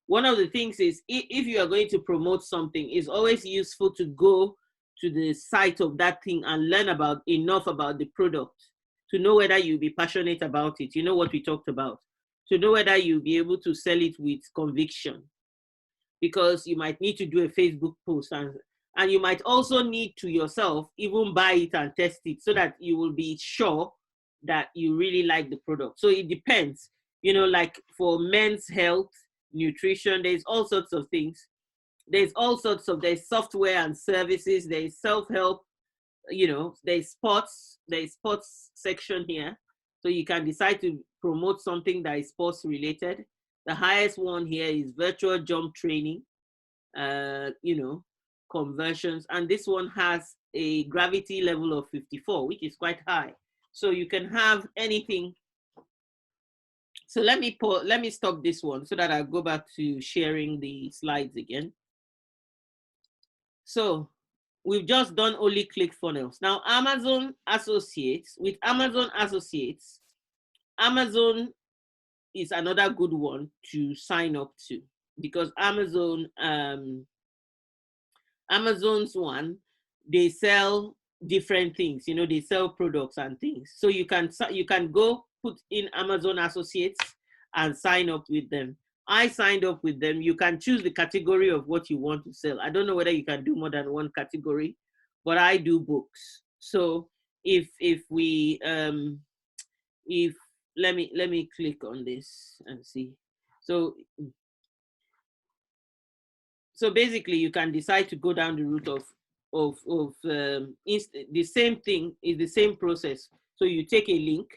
One of the things is, if you are going to promote something, it's always useful to go to the site of that thing and learn enough about the product to know whether you'll be passionate about it. You know what we talked about. To know whether you'll be able to sell it with conviction. Because you might need to do a Facebook post, and you might also need to yourself even buy it and test it so that you will be sure that you really like the product. So it depends, you know, like for men's health, nutrition, there's all sorts of things. There's software and services, there's self-help, you know, there's sports section here. So you can decide to promote something that is sports related. The highest one here is virtual jump training, you know, conversions. And this one has a gravity level of 54, which is quite high. So you can have anything. So let me stop this one so that I'll go back to sharing the slides again. So we've just done only ClickFunnels. Now Amazon Associates, Amazon is another good one to sign up to, because Amazon's one, they sell different things, you know, they sell products and things. So you can go put in Amazon Associates and sign up with them. I signed up with them. You can choose the category of what you want to sell. I don't know whether you can do more than one category, but I do books. So if let me click on this and see. So basically you can decide to go down the route of the same thing, is the same process. So you take a link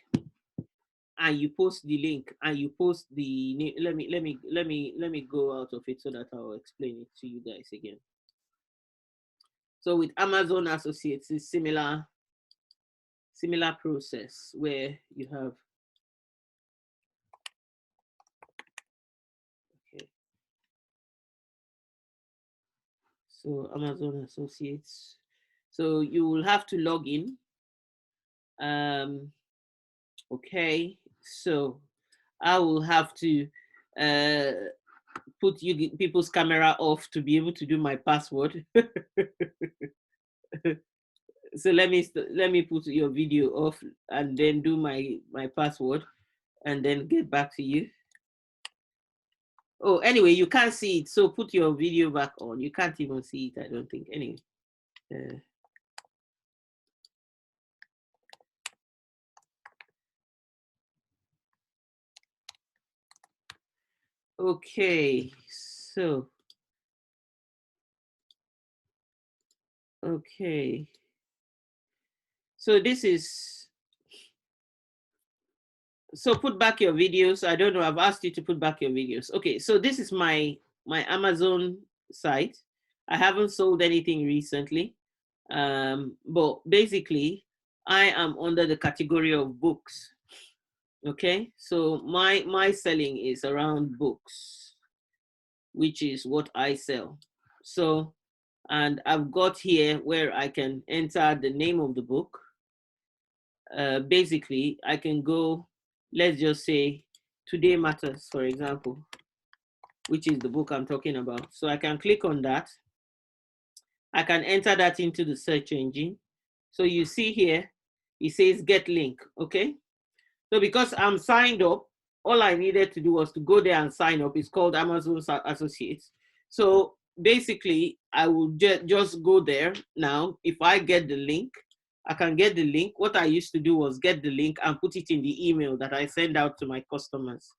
and you post the link and you post the, let me go out of it so that I'll explain it to you guys again. So with Amazon Associates, it's similar process where you have, okay. So Amazon Associates, so you will have to log in. Okay, so I will have to put people's camera off to be able to do my password. So let me put your video off and then do my password and then get back to you. Oh, anyway, you can't see it, so put your video back on. You can't even see it, I don't think. Anyway. Okay, so okay. So this is, so put back your videos. I don't know, I've asked you to put back your videos. Okay, so this is my Amazon site. I haven't sold anything recently, but basically I am under the category of books. Okay, so my selling is around books, which is what I sell. So, and I've got here where I can enter the name of the book. Basically, I can go, let's just say, Today Matters, for example, which is the book I'm talking about. So I can click on that. I can enter that into the search engine. So you see here, it says get link, okay? So because I'm signed up, all I needed to do was to go there and sign up. It's called Amazon Associates. So basically, I will just go there now. If I get the link, I can get the link. What I used to do was get the link and put it in the email that I send out to my customers.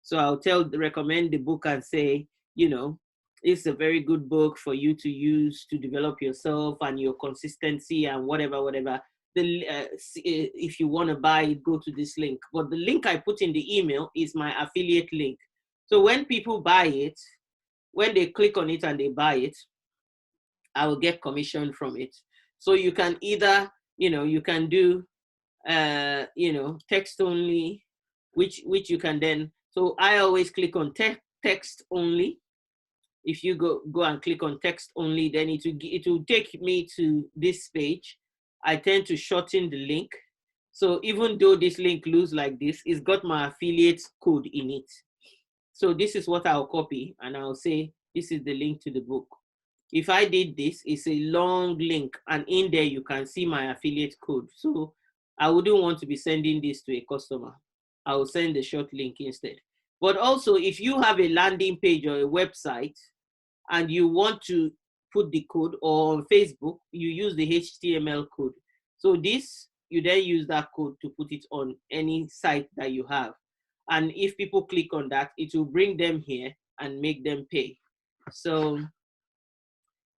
So I'll recommend the book and say, you know, it's a very good book for you to use to develop yourself and your consistency and whatever. If you want to buy it, go to this link. But the link I put in the email is my affiliate link. So when people buy it, when they click on it and they buy it, I will get commission from it. So you can either, you can do, text only, which you can then. So I always click on text only. If you go and click on text only, then it will take me to this page. I tend to shorten the link. So even though this link looks like this, it's got my affiliate code in it. So this is what I'll copy and I'll say, this is the link to the book. If I did this, it's a long link and in there you can see my affiliate code. So I wouldn't want to be sending this to a customer. I will send the short link instead. But also if you have a landing page or a website and you want to put the code, or on Facebook, you use the HTML code. So this, you then use that code to put it on any site that you have. And if people click on that, it will bring them here and make them pay. So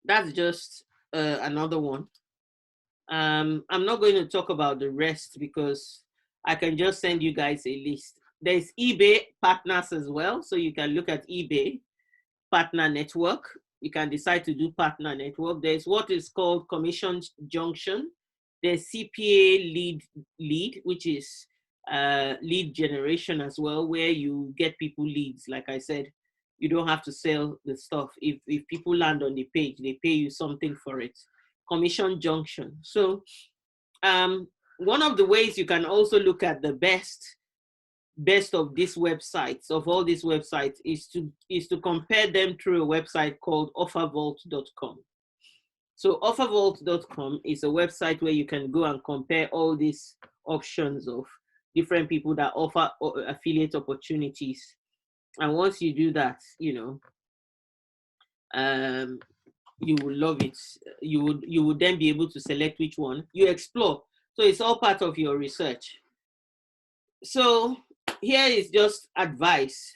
that's just another one. I'm not going to talk about the rest because I can just send you guys a list. There's eBay partners as well. So you can look at eBay partner network. You can decide to do partner network. There's what is called commission junction. There's CPA lead, which is lead generation as well, where you get people leads. Like I said, you don't have to sell the stuff. If people land on the page, they pay you something for it. Commission junction. So one of the ways you can also look at the best of these websites, of all these websites, is to compare them through a website called offervault.com. So offervault.com is a website where you can go and compare all these options of different people that offer affiliate opportunities. And once you do that, you will love it. You would then be able to select which one you explore. So it's all part of your research. So here is just advice.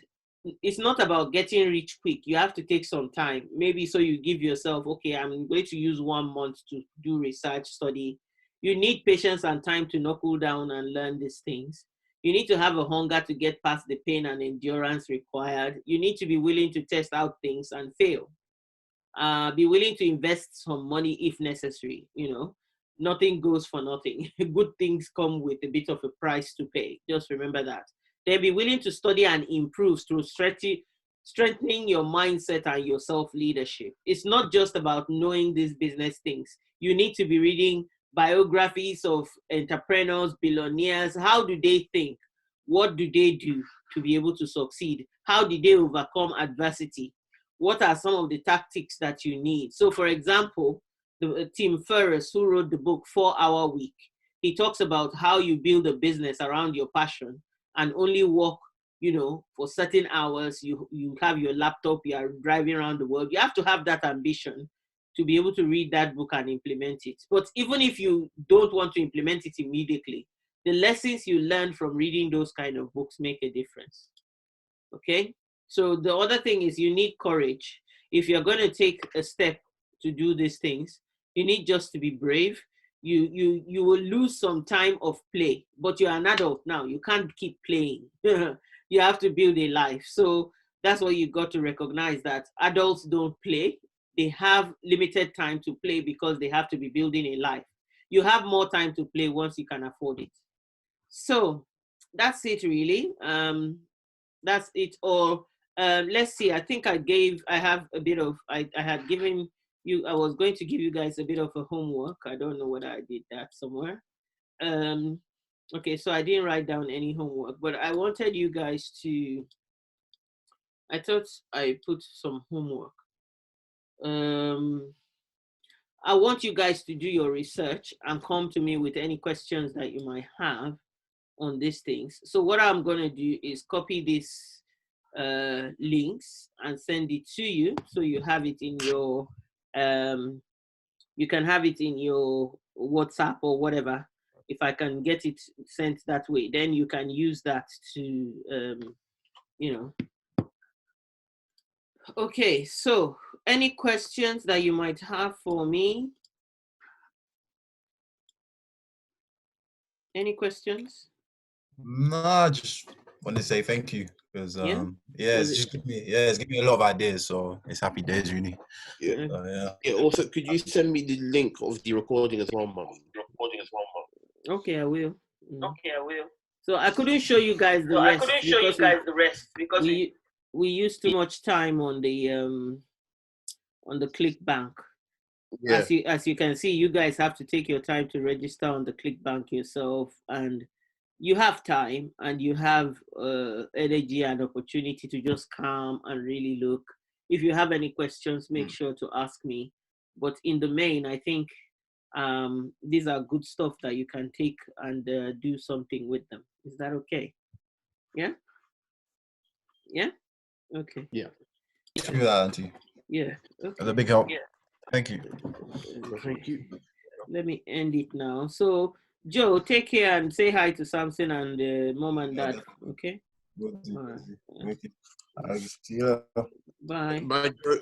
It's not about getting rich quick. You have to take some time. Maybe so you give yourself, okay, I'm going to use 1 month to do research study. You need patience and time to knuckle down and learn these things. You need to have a hunger to get past the pain and endurance required. You need to be willing to test out things and fail. Be willing to invest some money if necessary. Nothing goes for nothing. Good things come with a bit of a price to pay. Just remember that. Then be willing to study and improve through strengthening your mindset and your self-leadership. It's not just about knowing these business things. You need to be reading biographies of entrepreneurs, billionaires. How do they think? What do they do to be able to succeed? How did they overcome adversity? What are some of the tactics that you need? So for example, Tim Ferriss, who wrote the book 4-Hour Week, he talks about how you build a business around your passion and only work, for certain hours. You have your laptop, you are driving around the world. You have to have that ambition to be able to read that book and implement it. But even if you don't want to implement it immediately, the lessons you learn from reading those kind of books make a difference. Okay? So the other thing is you need courage. If you're going to take a step to do these things, you need just to be brave. You will lose some time of play, but you're an adult now. You can't keep playing. You have to build a life. So that's what you got to recognize, that adults don't play. They have limited time to play because they have to be building a life. You have more time to play once you can afford it. So that's it really. That's it. Or let's see. I think I have a bit of. I had given you. I was going to give you guys a bit of a homework. I don't know whether I did that somewhere. Okay, so I didn't write down any homework, but I wanted you guys to. I thought I put some homework. I want you guys to do your research and come to me with any questions that you might have on these things. So what I'm going to do is copy these links and send it to you, so you have it in your you can have it in your WhatsApp or whatever. If I can get it sent that way, then you can use that to you know. Okay, so any questions that you might have for me? Any questions? Nah, just want to say thank you because it's given me a lot of ideas, so it's happy days really. Yeah. Yeah. Also, could you send me the link of the recording as well, Mum? Okay, I will. Okay, I will. So I couldn't show you guys the rest. I couldn't show you guys the rest because we used too much time on the ClickBank. Yeah. As you can see, you guys have to take your time to register on the ClickBank yourself, and you have time and you have energy and opportunity to just come and really look. If you have any questions, make sure to ask me. But in the main, I think these are good stuff that you can take and do something with them. Is that okay? Yeah? Yeah? Okay. Yeah. Thank you, Auntie. Yeah. Okay. That's a big help. Yeah. Thank you. Thank you. Let me end it now. So, Joe, take care and say hi to Samson and Mom and Dad. Okay? Will do. All right. Thank you. I'll see you later. Bye. Bye, Joe.